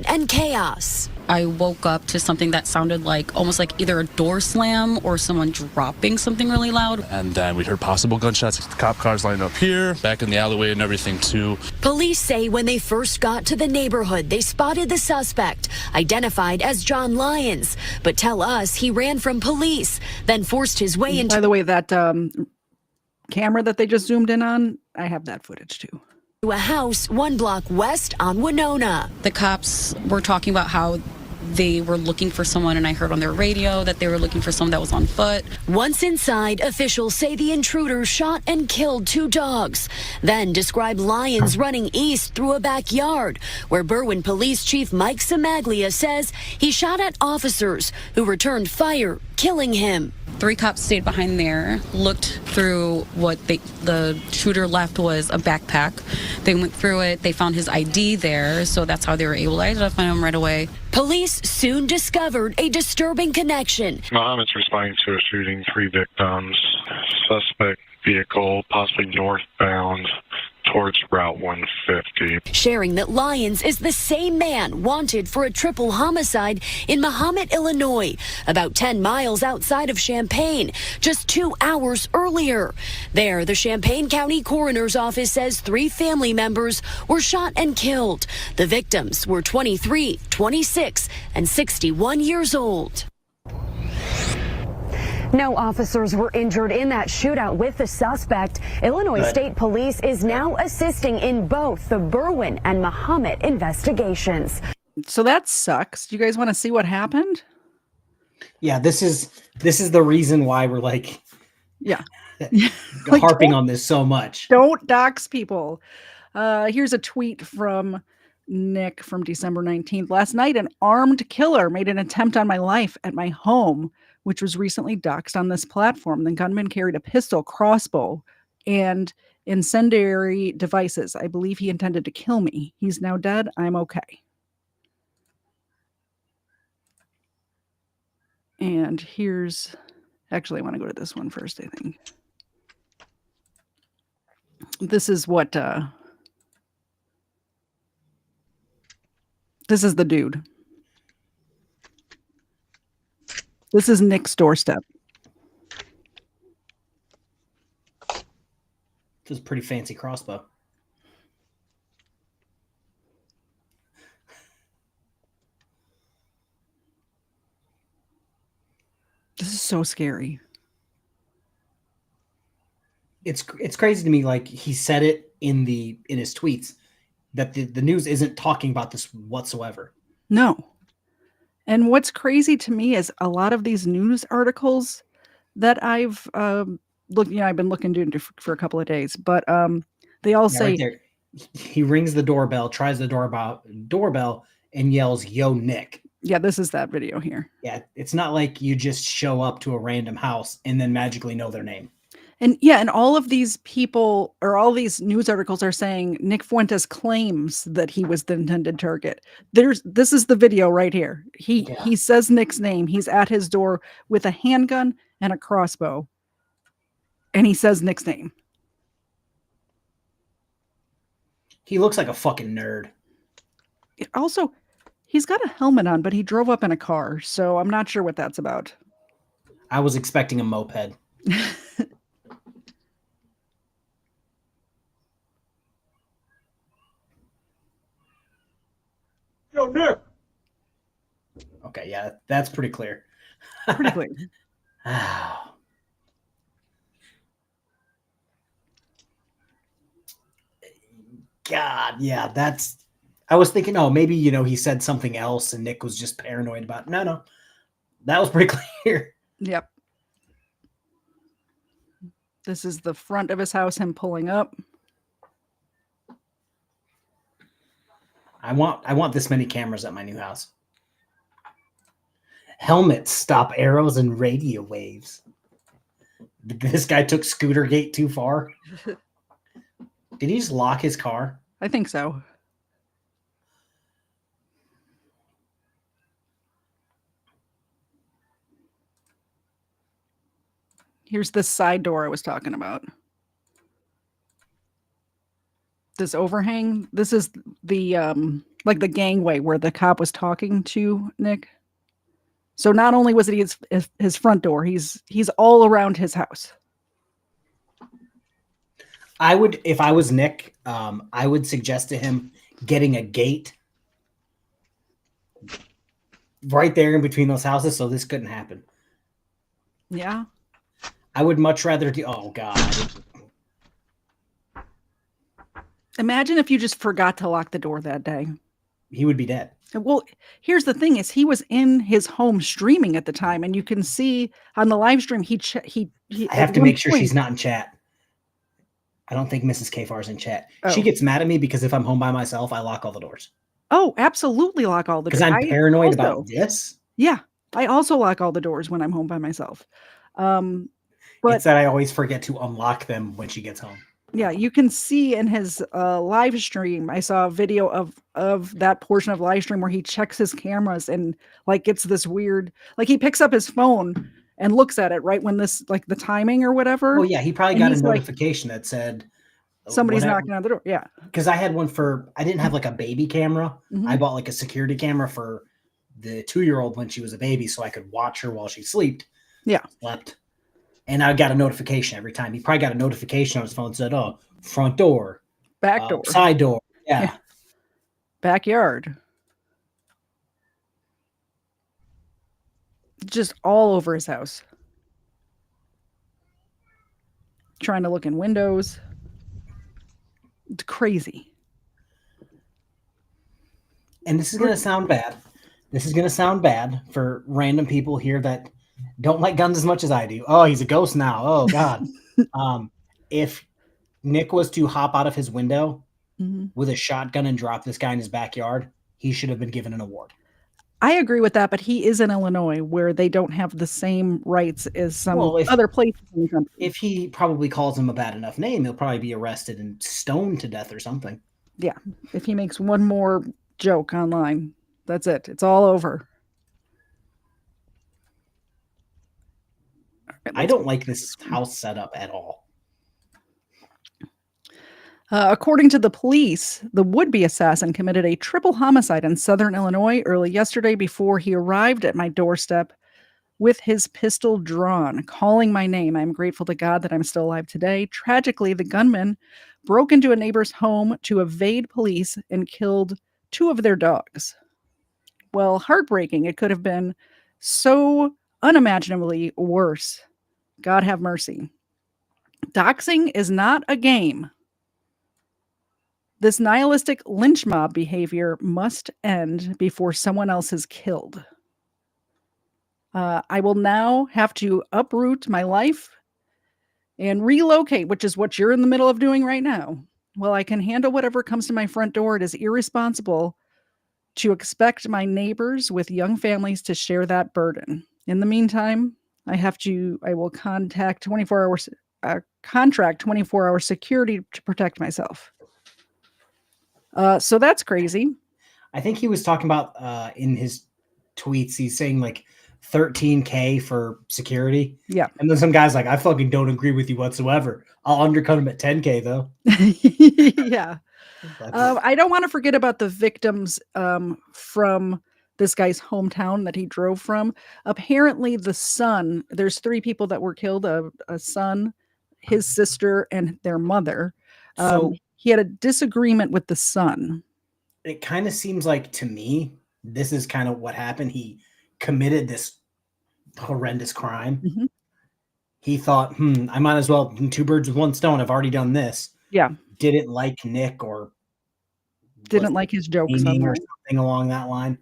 S14: and chaos.
S15: I woke up to something that sounded like almost like either a door slam or someone dropping something really loud.
S16: And then we heard possible gunshots. The cop cars lined up here, back in the alleyway and everything too.
S14: Police say when they first got to the neighborhood, they spotted the suspect, identified as John Lyons, but tell us he ran from police, then forced his way into...
S1: By the way, that camera that they just zoomed in on, I have that footage too.
S14: a house 1 block west on Winona.
S15: The cops were talking about how they were looking for someone, and I heard on their radio that they were looking for someone that was on foot.
S14: Once inside, officials say the intruder shot and killed 2 dogs, then describe Lyons running east through a backyard, where Berwyn Police Chief Mike Samaglia says he shot at officers who returned fire, killing him.
S15: 3 cops stayed behind there, looked through what the shooter left was a backpack. They went through it. They found his ID there, so that's how they were able to identify him right away.
S14: Police soon discovered a disturbing connection.
S17: Muhammad's responding to a shooting, 3 victims. Suspect vehicle, possibly northbound towards Route 150.
S14: Sharing that Lyons is the same man wanted for a triple homicide in Mahomet, Illinois, about 10 miles outside of Champaign, just 2 hours earlier. There, the Champaign County Coroner's Office says 3 family members were shot and killed. The victims were 23, 26, and 61 years old.
S13: No officers were injured in that shootout with the suspect. Illinois State Police is now assisting in both the Berwyn and Mahomet investigations.
S1: So that sucks. Do you guys want to see what happened?
S2: Yeah, this is the reason why we're like
S1: like,
S2: harping on this so much.
S1: Don't dox people. Here's a tweet from Nick from December 19th. Last night, an armed killer made an attempt on my life at my home, which was recently doxed on this platform. The gunman carried a pistol, crossbow, and incendiary devices. I believe he intended to kill me. He's now dead. I'm okay. And here's... Actually, I want to go to this one first, I think. This is what... This is the dude. This is Nick's doorstep.
S2: This is a pretty fancy crossbow.
S1: This is so scary.
S2: It's crazy to me. Like he said it in his tweets that the news isn't talking about this whatsoever.
S1: No. And what's crazy to me is a lot of these news articles that I've looked, I've been looking into for a couple of days, but they all say
S2: right he rings the doorbell, tries the doorbell, and yells, "Yo, Nick."
S1: Yeah, this is that video here.
S2: Yeah, it's not like you just show up to a random house and then magically know their name.
S1: And yeah, and all of these people or all these news articles are saying Nick Fuentes claims that he was the intended target. This is the video right here. He says Nick's name. He's at his door with a handgun and a crossbow. And he says Nick's name.
S2: He looks like a fucking nerd.
S1: Also, he's got a helmet on, but he drove up in a car, so I'm not sure what that's about.
S2: I was expecting a moped.
S8: Yo, Nick.
S2: Okay, yeah, that's pretty clear.
S1: Pretty clear.
S2: God, yeah, that's. I was thinking, oh, maybe he said something else, and Nick was just paranoid about. No, that was pretty clear.
S1: Yep. This is the front of his house. Him pulling up.
S2: I want this many cameras at my new house. Helmets stop arrows and radio waves. This guy took Scooter Gate too far. Did he just lock his car?
S1: I think so. Here's the side door I was talking about. This overhang. This is the like the gangway where the cop was talking to Nick. So not only was it his front door, he's all around his house.
S2: I would, if I was Nick, I would suggest to him getting a gate right there in between those houses so this couldn't happen.
S1: Yeah.
S2: I would much rather do. Oh God.
S1: Imagine if you just forgot to lock the door that day.
S2: He would be dead.
S1: Well, here's the thing: is he was in his home streaming at the time, and you can see on the live stream he.
S2: I have to make sure she's not in chat. I don't think Mrs. KFARR is in chat.
S1: Oh.
S2: She gets mad at me because if I'm home by myself, I lock all the doors.
S1: Oh, absolutely lock all the doors.
S2: Because I'm paranoid about this.
S1: Yeah, I also lock all the doors when I'm home by myself. But
S2: it's that I always forget to unlock them when she gets home.
S1: Yeah, you can see in his live stream, I saw a video of that portion of live stream where he checks his cameras and like gets this weird, like he picks up his phone and looks at it right when this, like the timing or whatever.
S2: Oh yeah, he probably got a notification that said
S1: somebody's knocking on the door. Yeah,
S2: because I had one I didn't have like a baby camera.
S1: Mm-hmm.
S2: I bought like a security camera for the 2-year-old when she was a baby, so I could watch her while she slept. And I got a notification every time. He probably got a notification on his phone that said, "Oh, front door,
S1: back door,
S2: side door, yeah.
S1: Backyard." Just all over his house. Trying to look in windows. It's crazy.
S2: And this is going to sound bad. This is going to sound bad for random people here that don't like guns as much as I do. Oh, he's a ghost now. Oh, God. If Nick was to hop out of his window with a shotgun and drop this guy in his backyard, he should have been given an award.
S1: I agree with that, but he is in Illinois where they don't have the same rights as some other places in the country.
S2: If he probably calls him a bad enough name, he'll probably be arrested and stoned to death or something.
S1: Yeah. If he makes one more joke online, that's it. It's all over.
S2: I don't like this house setup at all.
S1: According to the police, the would-be assassin committed a triple homicide in southern Illinois early yesterday before he arrived at my doorstep with his pistol drawn, calling my name. I'm grateful to God that I'm still alive today. Tragically, the gunman broke into a neighbor's home to evade police and killed 2 of their dogs. Well, heartbreaking. It could have been so unimaginably worse. God have mercy. Doxing is not a game. This nihilistic lynch mob behavior must end before someone else is killed. I will now have to uproot my life and relocate, which is what you're in the middle of doing right now. Well, I can handle whatever comes to my front door. It is irresponsible to expect my neighbors with young families to share that burden. In the meantime, I will contact 24 hours contract 24-hour security to protect myself. So that's crazy.
S2: I think he was talking about in his tweets, he's saying like $13K for security.
S1: Yeah.
S2: And then some guy's like, I fucking don't agree with you whatsoever. I'll undercut him at 10K though.
S1: Yeah. I don't want to forget about the victims from this guy's hometown that he drove from. Apparently the son, there's 3 people that were killed, a son, his sister, and their mother.
S2: So
S1: he had a disagreement with the son.
S2: It kind of seems like to me, this is kind of what happened. He committed this horrendous crime.
S1: Mm-hmm.
S2: He thought, I might as well 2 birds with 1 stone. I've already done this.
S1: Yeah.
S2: Didn't like Nick or
S1: didn't like his jokes on
S2: or something along that line.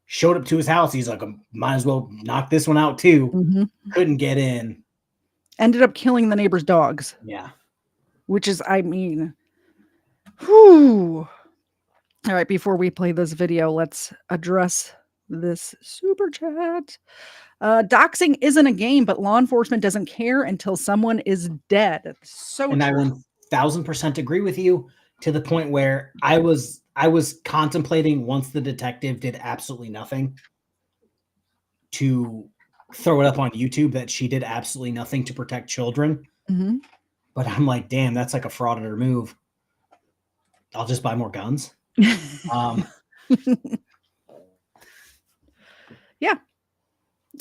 S2: Showed up to his house. He's like, I might as well knock this one out too.
S1: Mm-hmm.
S2: Couldn't get in.
S1: Ended up killing the neighbor's dogs.
S2: Yeah.
S1: Which is, I mean, whew. All right, before we play this video, let's address this super chat. Doxing isn't a game, but law enforcement doesn't care until someone is dead. It's so
S2: and
S1: true.
S2: I 1000% agree with you, to the point where I was contemplating, once the detective did absolutely nothing, to throw it up on YouTube that she did absolutely nothing to protect children.
S1: Mm-hmm.
S2: But I'm like, damn, that's like a frauditor move. I'll just buy more guns.
S1: Yeah.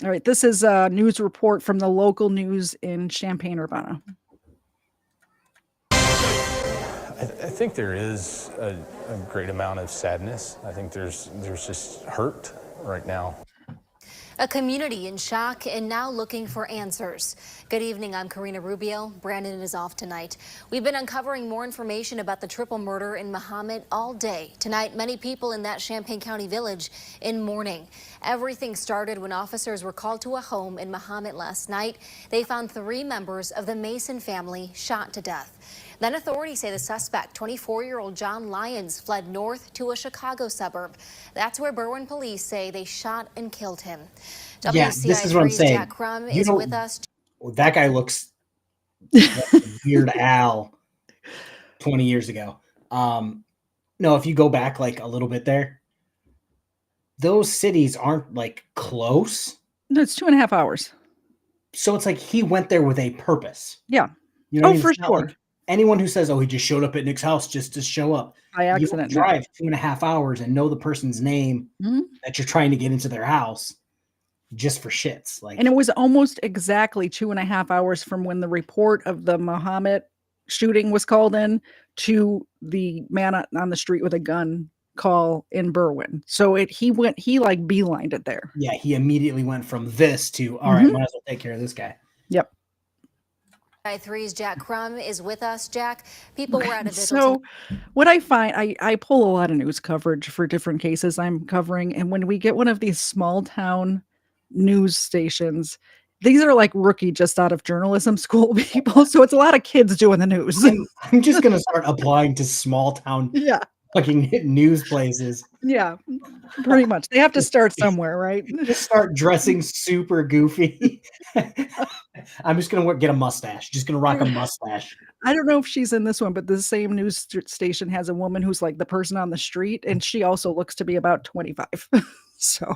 S1: All right. This is a news report from the local news in Champaign-Urbana.
S18: I think there is a great amount of sadness. I think there's just hurt right now.
S19: A community in shock and now looking for answers. Good evening, I'm Karina Rubio. Brandon is off tonight. We've been uncovering more information about the triple murder in Mahomet all day. Tonight, many people in that Champaign County village in mourning. Everything started when officers were called to a home in Mahomet last night. They found 3 members of the Mason family shot to death. Then authorities say the suspect, 24-year-old John Lyons, fled north to a Chicago suburb. That's where Berwyn police say they shot and killed him.
S2: Yeah, this is what I'm saying.
S19: Jack Crum is with us.
S2: That guy looks like Weird Al 20 years ago. No, if you go back like a little bit there, those cities aren't like close.
S1: No, it's 2.5 hours.
S2: So it's like he went there with a purpose.
S1: Yeah.
S2: You know,
S1: for sure.
S2: Like anyone who says, "Oh, he just showed up at Nick's house just to show up,"
S1: by accident,
S2: you drive 2.5 hours and know the person's name that you're trying to get into their house just for shits. Like,
S1: and it was almost exactly 2.5 hours from when the report of the Mahomet shooting was called in to the man on the street with a gun call in Berwyn. So he like beelined it there.
S2: Yeah, he immediately went from this to, all right, might as well take care of this guy.
S1: Yep.
S19: 3's Jack Crum is with us. Jack, people were at a vigil.
S1: So what I find, I pull a lot of news coverage for different cases I'm covering. And when we get one of these small town news stations, these are like rookie just out of journalism school people. So it's a lot of kids doing the news.
S2: I'm just going to start applying to small town fucking news places.
S1: Yeah, pretty much. They have to start somewhere, right?
S2: Just start dressing super goofy. I'm just going to get a mustache. Just going to rock a mustache.
S1: I don't know if she's in this one, but the same news station has a woman who's like the person on the street, and she also looks to be about 25. So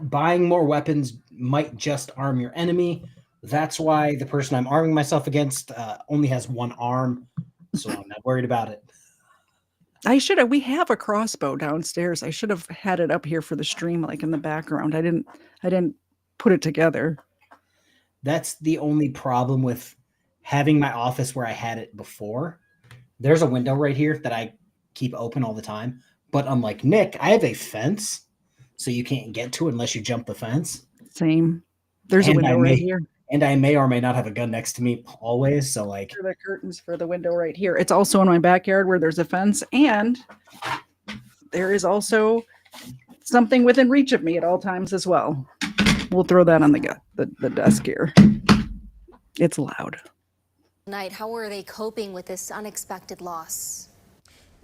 S2: buying more weapons might just arm your enemy. That's why the person I'm arming myself against only has 1 arm, so I'm not worried about it.
S1: We have a crossbow downstairs. I should have had it up here for the stream, like in the background. I didn't put it together.
S2: That's the only problem with having my office where I had it before. There's a window right here that I keep open all the time. But unlike Nick, I have a fence, so you can't get to it unless you jump the fence.
S1: Same. There's a window right here.
S2: And I may or may not have a gun next to me always. So like
S1: the curtains for the window right here. It's also in my backyard where there's a fence, and there is also something within reach of me at all times as well. We'll throw that on the desk here. It's loud.
S19: Tonight, how are they coping with this unexpected loss?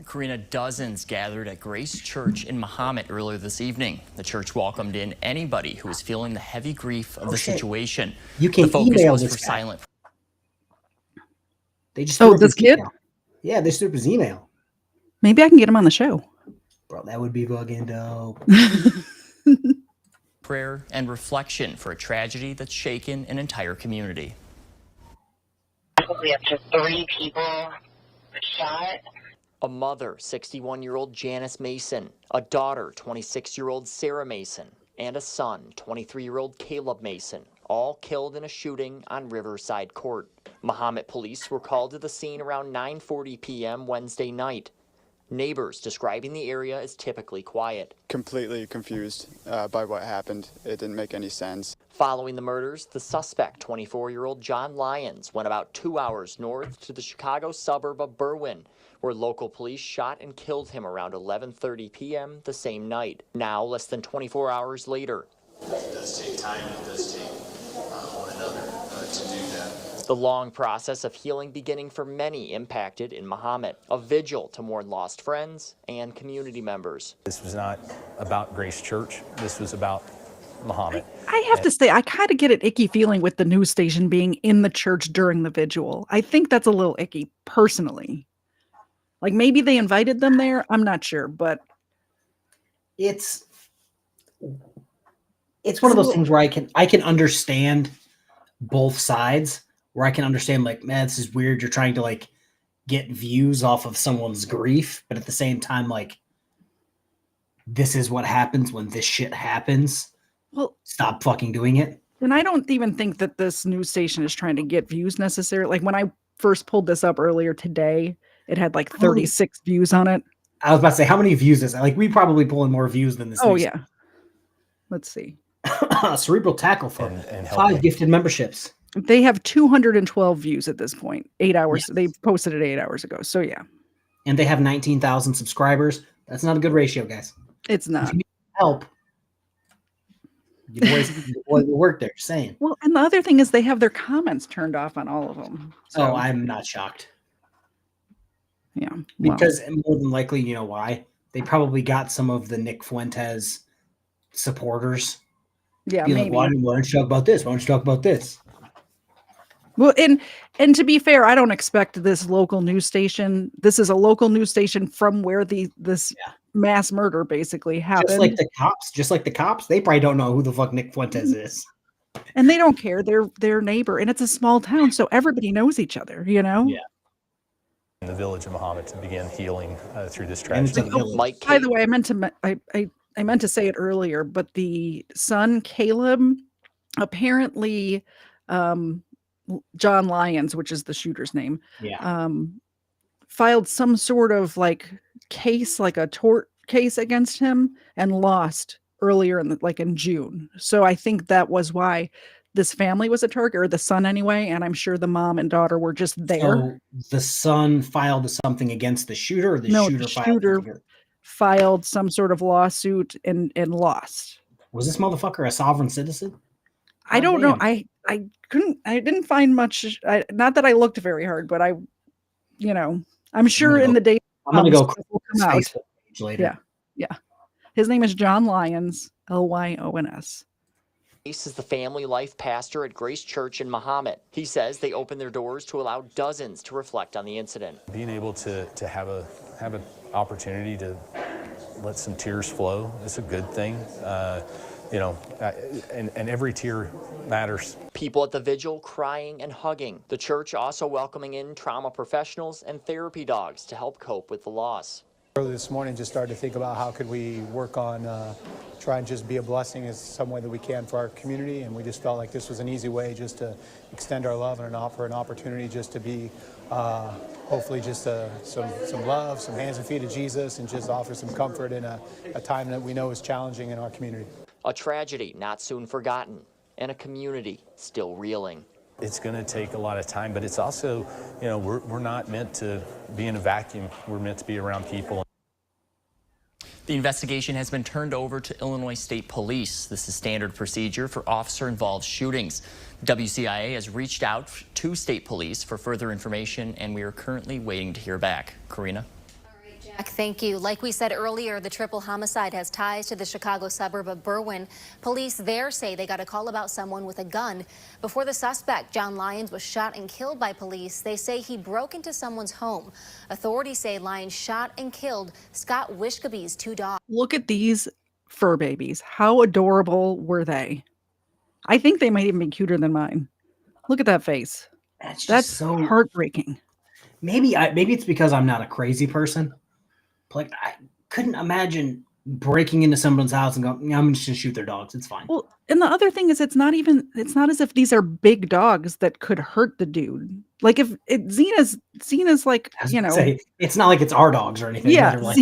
S20: Karina, dozens gathered at Grace Church in Mahomet earlier this evening. The church welcomed in anybody who was feeling the heavy grief of the situation.
S2: You can
S20: the focus
S2: email
S20: was
S2: this
S20: for
S2: guy.
S20: silent.
S2: They just threw up
S1: this
S2: his
S1: kid?
S2: email. Yeah, they threw up his email.
S1: Kid?
S2: Yeah, they threw up his email.
S1: Maybe I can get him on the show.
S2: Bro, that would be fucking dope.
S20: Prayer and reflection for a tragedy that's shaken an entire community.
S21: Probably up to 3 people shot.
S20: A mother, 61-year-old Janice Mason, a daughter, 26-year-old Sarah Mason, and a son, 23-year-old Caleb Mason, all killed in a shooting on Riverside Court. Mahomet police were called to the scene around 9:40 p.m. Wednesday night. Neighbors describing the area as typically quiet.
S22: Completely confused by what happened. It didn't make any sense.
S20: Following the murders, the suspect, 24-year-old John Lyons, went about 2 hours north to the Chicago suburb of Berwyn, where local police shot and killed him around 11:30 p.m. the same night. Now, less than 24 hours later.
S23: It does take time, and it does take one another to do that.
S20: The long process of healing beginning for many impacted in Mahomet, a vigil to mourn lost friends and community members.
S18: This was not about Grace Church. This was about Mahomet.
S1: I have to say, I kind of get an icky feeling with the news station being in the church during the vigil. I think that's a little icky, personally. Like, maybe they invited them there. I'm not sure, but
S2: it's one of those things where I can understand both sides. Where I can understand, like, man, this is weird. You're trying to, like, get views off of someone's grief, but at the same time, like, this is what happens when this shit happens.
S1: Well,
S2: stop fucking doing it.
S1: And I don't even think that this news station is trying to get views necessarily. Like, when I first pulled this up earlier today, it had like 36 views on it.
S2: I was about to say, how many views is that? Like, we probably pull in more views than this.
S1: Oh, yeah. Let's see.
S2: Cerebral Tackle for 5 gifted memberships.
S1: They have 212 views at this point. 8 hours. Yes. They posted it 8 hours ago. So, yeah.
S2: And they have 19,000 subscribers. That's not a good ratio, guys.
S1: It's not.
S2: If you need help. Your boys will work there, saying.
S1: Well, and the other thing is they have their comments turned off on all of them. So.
S2: Oh, I'm not shocked.
S1: Yeah.
S2: Because more than likely, you know why? They probably got some of the Nick Fuentes supporters.
S1: Yeah,
S2: maybe. Like, why don't you talk about this? Why don't you talk about this?
S1: Well, and to be fair, I don't expect this local news station. This is a local news station from where this mass murder basically happened.
S2: Just like the cops, they probably don't know who the fuck Nick Fuentes is.
S1: And they don't care. They're their neighbor, and it's a small town, so everybody knows each other, you know?
S18: Yeah. In the village of Mahomet to begin healing through this tragedy.
S1: By the way, I meant to say it earlier, but the son, Caleb, apparently John Lyons, which is the shooter's name, filed some sort of like case, like a tort case against him, and lost earlier in June. So I think that was why this family was a target, or the son anyway, and I'm sure the mom and daughter were just there.
S2: So the son filed something against the shooter, or the shooter
S1: filed some sort of lawsuit and lost.
S2: Was this motherfucker a sovereign citizen?
S1: I don't know. I didn't find much. Not that I looked very hard, but I'm sure in the day
S2: I'm gonna go
S1: come out later. Yeah. His name is John Lyons, Lyons.
S20: Ace is the family life pastor at Grace Church in Mahomet. He says they opened their doors to allow dozens to reflect on the incident.
S18: Being able to have an opportunity to let some tears flow is a good thing. And every tear matters.
S20: People at the vigil crying and hugging. The church also welcoming in trauma professionals and therapy dogs to help cope with the loss.
S24: Early this morning, just started to think about how could we work on try and just be a blessing in some way that we can for our community, and we just felt like this was an easy way just to extend our love and offer an opportunity just to be hopefully just some love, some hands and feet of Jesus, and just offer some comfort in a time that we know is challenging in our community.
S20: A tragedy not soon forgotten, and a community still reeling.
S18: It's going to take a lot of time, but it's also, we're not meant to be in a vacuum. We're meant to be around people.
S20: The investigation has been turned over to Illinois State Police. This is standard procedure for officer-involved shootings. WCIA has reached out to state police for further information, and we are currently waiting to hear back. Karina?
S19: All right, Jack. Thank you. Like we said earlier, the triple homicide has ties to the Chicago suburb of Berwyn. Police there say they got a call about someone with a gun. Before the suspect, John Lyons, was shot and killed by police, they say he broke into someone's home. Authorities say Lyons shot and killed Scott Wishkabee's 2 dogs.
S1: Look at these fur babies. How adorable were they? I think they might even be cuter than mine. Look at that face. That's
S2: so
S1: heartbreaking.
S2: Maybe it's because I'm not a crazy person. Like, I couldn't imagine breaking into someone's house and going, I'm just gonna shoot their dogs. It's fine.
S1: Well, and the other thing is, it's not as if these are big dogs that could hurt the dude. Like, if Zena's like,
S2: Say, it's not like it's our dogs or anything.
S1: Yeah,
S2: Like,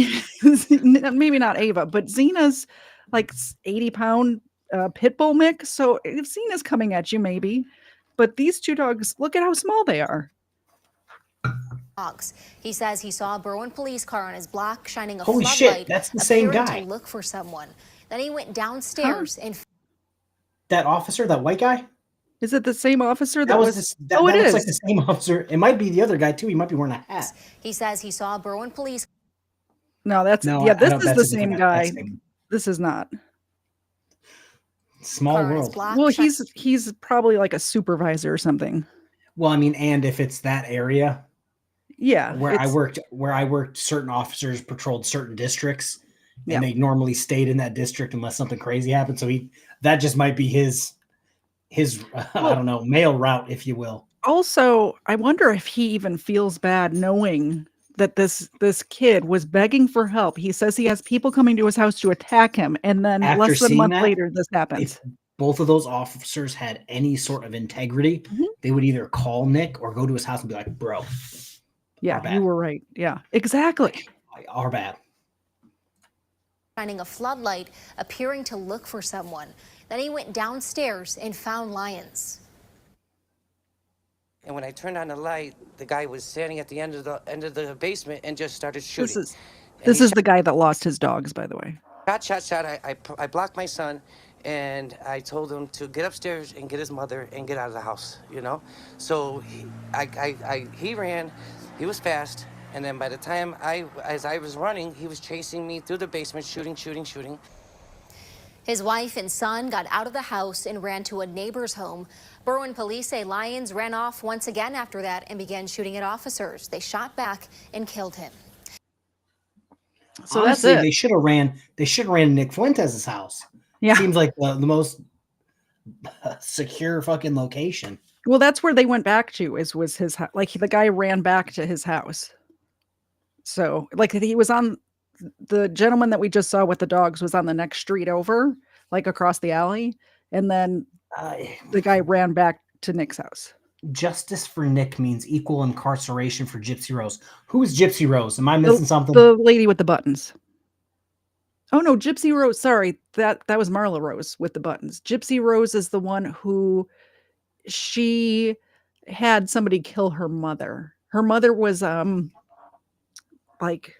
S1: maybe not Ava, but Zena's like 80-pound pit bull mix. So if Zena's coming at you, maybe. But these 2 dogs, look at how small they are.
S19: He says he saw a Berwyn police car on his block shining a
S2: holy
S19: floodlight,
S2: shit, that's the same
S19: appearing
S2: guy.
S19: to look for someone. Then he went downstairs and
S2: that officer, that white guy?
S1: Is it the same officer
S2: that was
S1: it
S2: looks
S1: is.
S2: like the same officer. It might be the other guy too. He might be wearing a hat.
S19: he says he saw a Berwyn police.
S1: No, this is the same guy. This is not.
S2: Small world.
S1: Well, he's probably like a supervisor or something.
S2: Well, I mean, and if it's that area,
S1: yeah,
S2: where I worked, certain officers patrolled certain districts, and
S1: Yeah.
S2: they normally stayed in that district unless something crazy happened. So that just might be his I don't know, mail route, if you will.
S1: Also, I wonder if he even feels bad knowing that this kid was begging for help. He says he has people coming to his house to attack him, and then
S2: After
S1: less than a
S2: seeing
S1: month
S2: that,
S1: later, this happens.
S2: If both of those officers had any sort of integrity, they would either call Nick or go to his house and be like, bro.
S1: Yeah, you were right. Yeah, exactly.
S2: Our bad.
S19: Shining a floodlight, appearing to look for someone. Then he went downstairs and found Lyons.
S3: And when I turned on the light, the guy was standing at the end of the basement and just started shooting.
S1: This is the guy that lost his dogs, by the way.
S3: Shot. I blocked my son, and I told him to get upstairs and get his mother and get out of the house. So he ran. He was fast, and then by the time as I was running, he was chasing me through the basement, shooting.
S19: His wife and son got out of the house and ran to a neighbor's home. Berwyn police say Lyons ran off once again after that and began shooting at officers. They shot back and killed him.
S1: So
S2: honestly,
S1: that's it.
S2: They should have ran Nick Fuentes' house.
S1: Yeah.
S2: Seems like the most secure fucking location.
S1: Well, that's where they went back to. Was his like the guy ran back to his house. So like he was on the gentleman that we just saw with the dogs was on the next street over, like across the alley, and then the guy ran back to Nick's house.
S2: Justice for Nick means equal incarceration for Gypsy Rose. Who is Gypsy Rose? Am I missing something?
S1: The lady with the buttons. Oh no, Gypsy Rose. Sorry, that was Marla Rose with the buttons. Gypsy Rose is the one who she had somebody kill her mother. Her mother was like,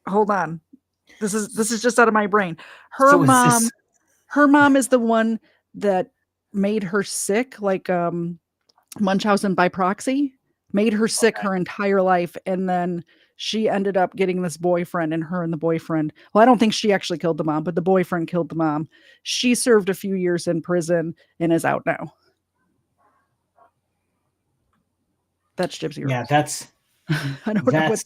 S1: hold on, this is just out of my brain. Her mom is the one that made her sick, like Munchausen by proxy, made her sick her entire life, and then she ended up getting this boyfriend, and her and the boyfriend, well, I don't think she actually killed the mom, but the boyfriend killed the mom. She served a few years in prison and is out now. That's Gypsy Rose.
S2: Yeah, that's
S1: I don't know what's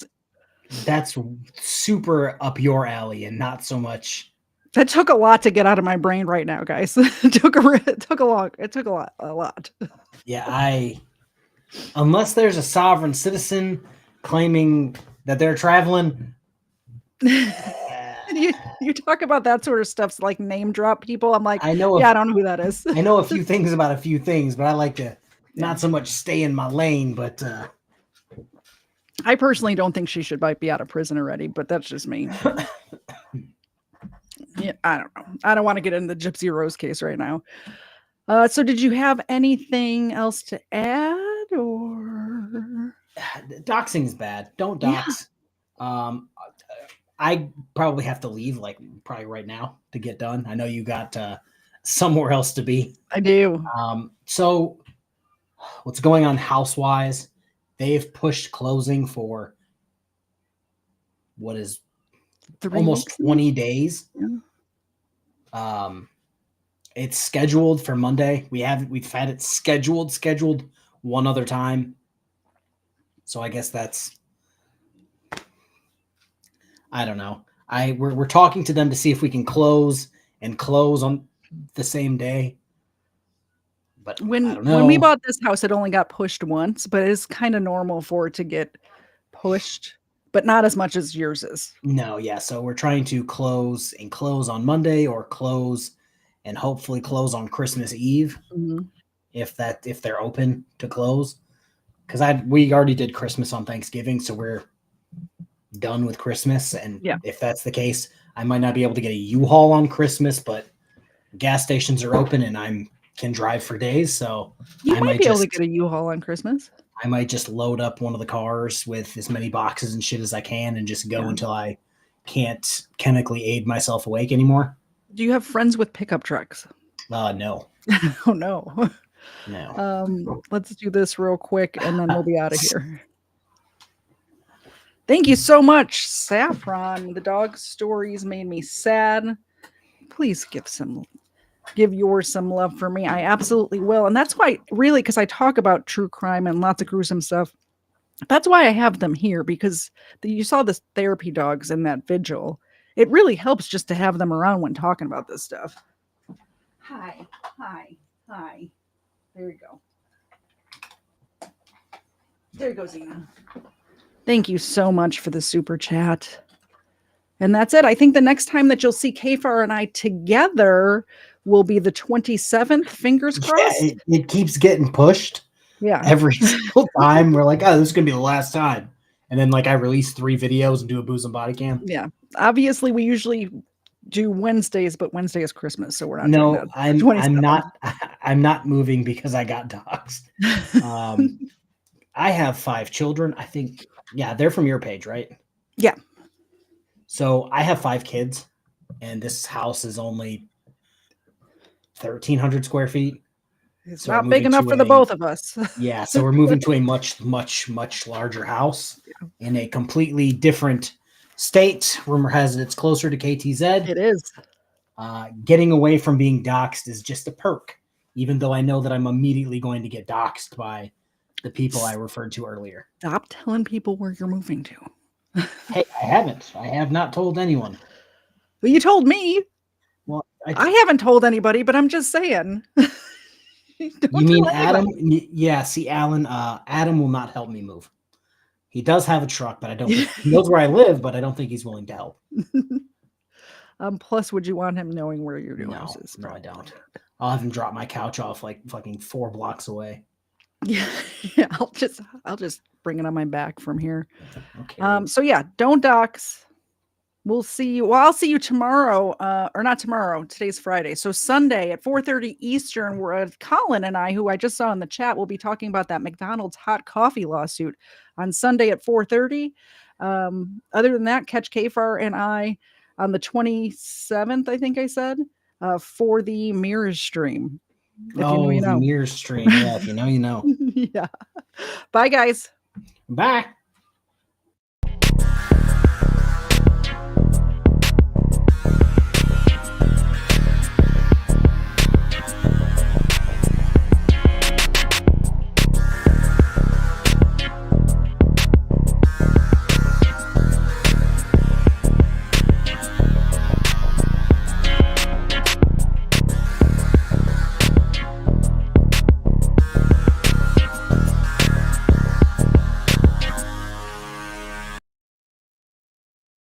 S2: that's super up your alley and not so much.
S1: That took a lot to get out of my brain right now, guys. It took a lot.
S2: Yeah, unless there's a sovereign citizen claiming that they're traveling.
S1: You talk about that sort of stuff, like name drop people. I'm like, I don't know who that is.
S2: I know a few things about a few things, but I like to not so much stay in my lane, but
S1: I personally don't think she might be out of prison already, but that's just me. Yeah, I don't know. I don't want to get into the Gypsy Rose case right now. So did you have anything else to add, or
S2: doxing's bad? Don't dox. Yeah. I probably have to leave probably right now to get done. I know you got somewhere else to be.
S1: I do.
S2: So what's going on house-wise? They've pushed closing for what is
S1: 3
S2: almost
S1: weeks?
S2: 20 days.
S1: Yeah.
S2: It's scheduled for Monday. We've had it scheduled one other time. So I guess that's, I don't know. We're talking to them to see if we can close on the same day. But I don't know.
S1: When we bought this house, it only got pushed once, but it's kind of normal for it to get pushed, but not as much as yours is.
S2: No, yeah. So we're trying to close on Monday, or close and hopefully close on Christmas Eve, if they're open to close. Because we already did Christmas on Thanksgiving, so we're done with Christmas. And if that's the case, I might not be able to get a U-Haul on Christmas, but gas stations are open and I can drive for days. So
S1: You might be able to get a U-Haul on Christmas.
S2: I might just load up one of the cars with as many boxes and shit as I can and just go until I can't chemically aid myself awake anymore.
S1: Do you have friends with pickup trucks?
S2: No.
S1: Oh no.
S2: No.
S1: Let's do this real quick and then we'll be out of here. Thank you so much, Saffron. The dog stories made me sad. Please give yours some love for me. I absolutely will. And that's why, really, because I talk about true crime and lots of gruesome stuff. That's why I have them here, because you saw the therapy dogs in that vigil. It really helps just to have them around when talking about this stuff. Hi. There you go. There you go, Zena. Thank you so much for the super chat. And that's it. I think the next time that you'll see KFARR and I together will be the 27th. Fingers crossed.
S2: Yeah, it keeps getting pushed.
S1: Yeah.
S2: Every single time we're like, oh, this is going to be the last time. And then I release 3 videos and do a booze and body cam.
S1: Yeah. Obviously, we usually do Wednesdays, but Wednesday is Christmas, so we're not
S2: No,
S1: doing that.
S2: I'm not moving because I got dogs. I have 5 children. I think, they're from your page, right?
S1: Yeah.
S2: So I have 5 kids, and this house is only 1,300 square feet.
S1: It's not big enough for the both of us.
S2: Yeah, so we're moving to a much, much, much larger house in a completely different state. Rumor has it it's closer to KTZed.
S1: It is.
S2: Getting away from being doxxed is just a perk, even though I know that I'm immediately going to get doxxed by the people I referred to earlier.
S1: Stop telling people where you're moving to.
S2: Hey, I haven't. I have not told anyone.
S1: Well, you told me.
S2: Well,
S1: I haven't told anybody, but I'm just saying.
S2: You mean Adam? Yeah, see, Alan, Adam will not help me move. He does have a truck, but I don't think he knows where I live, but I don't think he's willing to help.
S1: Plus, would you want him knowing where your new house is?
S2: No, I don't. I'll have him drop my couch off fucking 4 blocks away.
S1: Yeah, I'll just bring it on my back from here.
S2: Okay.
S1: So yeah, don't dox. We'll see you. Well, I'll see you tomorrow, or not tomorrow. Today's Friday. So Sunday at 4:30 Eastern, Colin and I, who I just saw in the chat, will be talking about that McDonald's hot coffee lawsuit on Sunday at 4:30. Other than that, catch KFARR and I on the 27th, I think I said, for the Mirrors stream. If you know, you know.
S2: The Mirrors stream. Yeah, if you know, you know.
S1: Yeah. Bye, guys.
S2: Bye.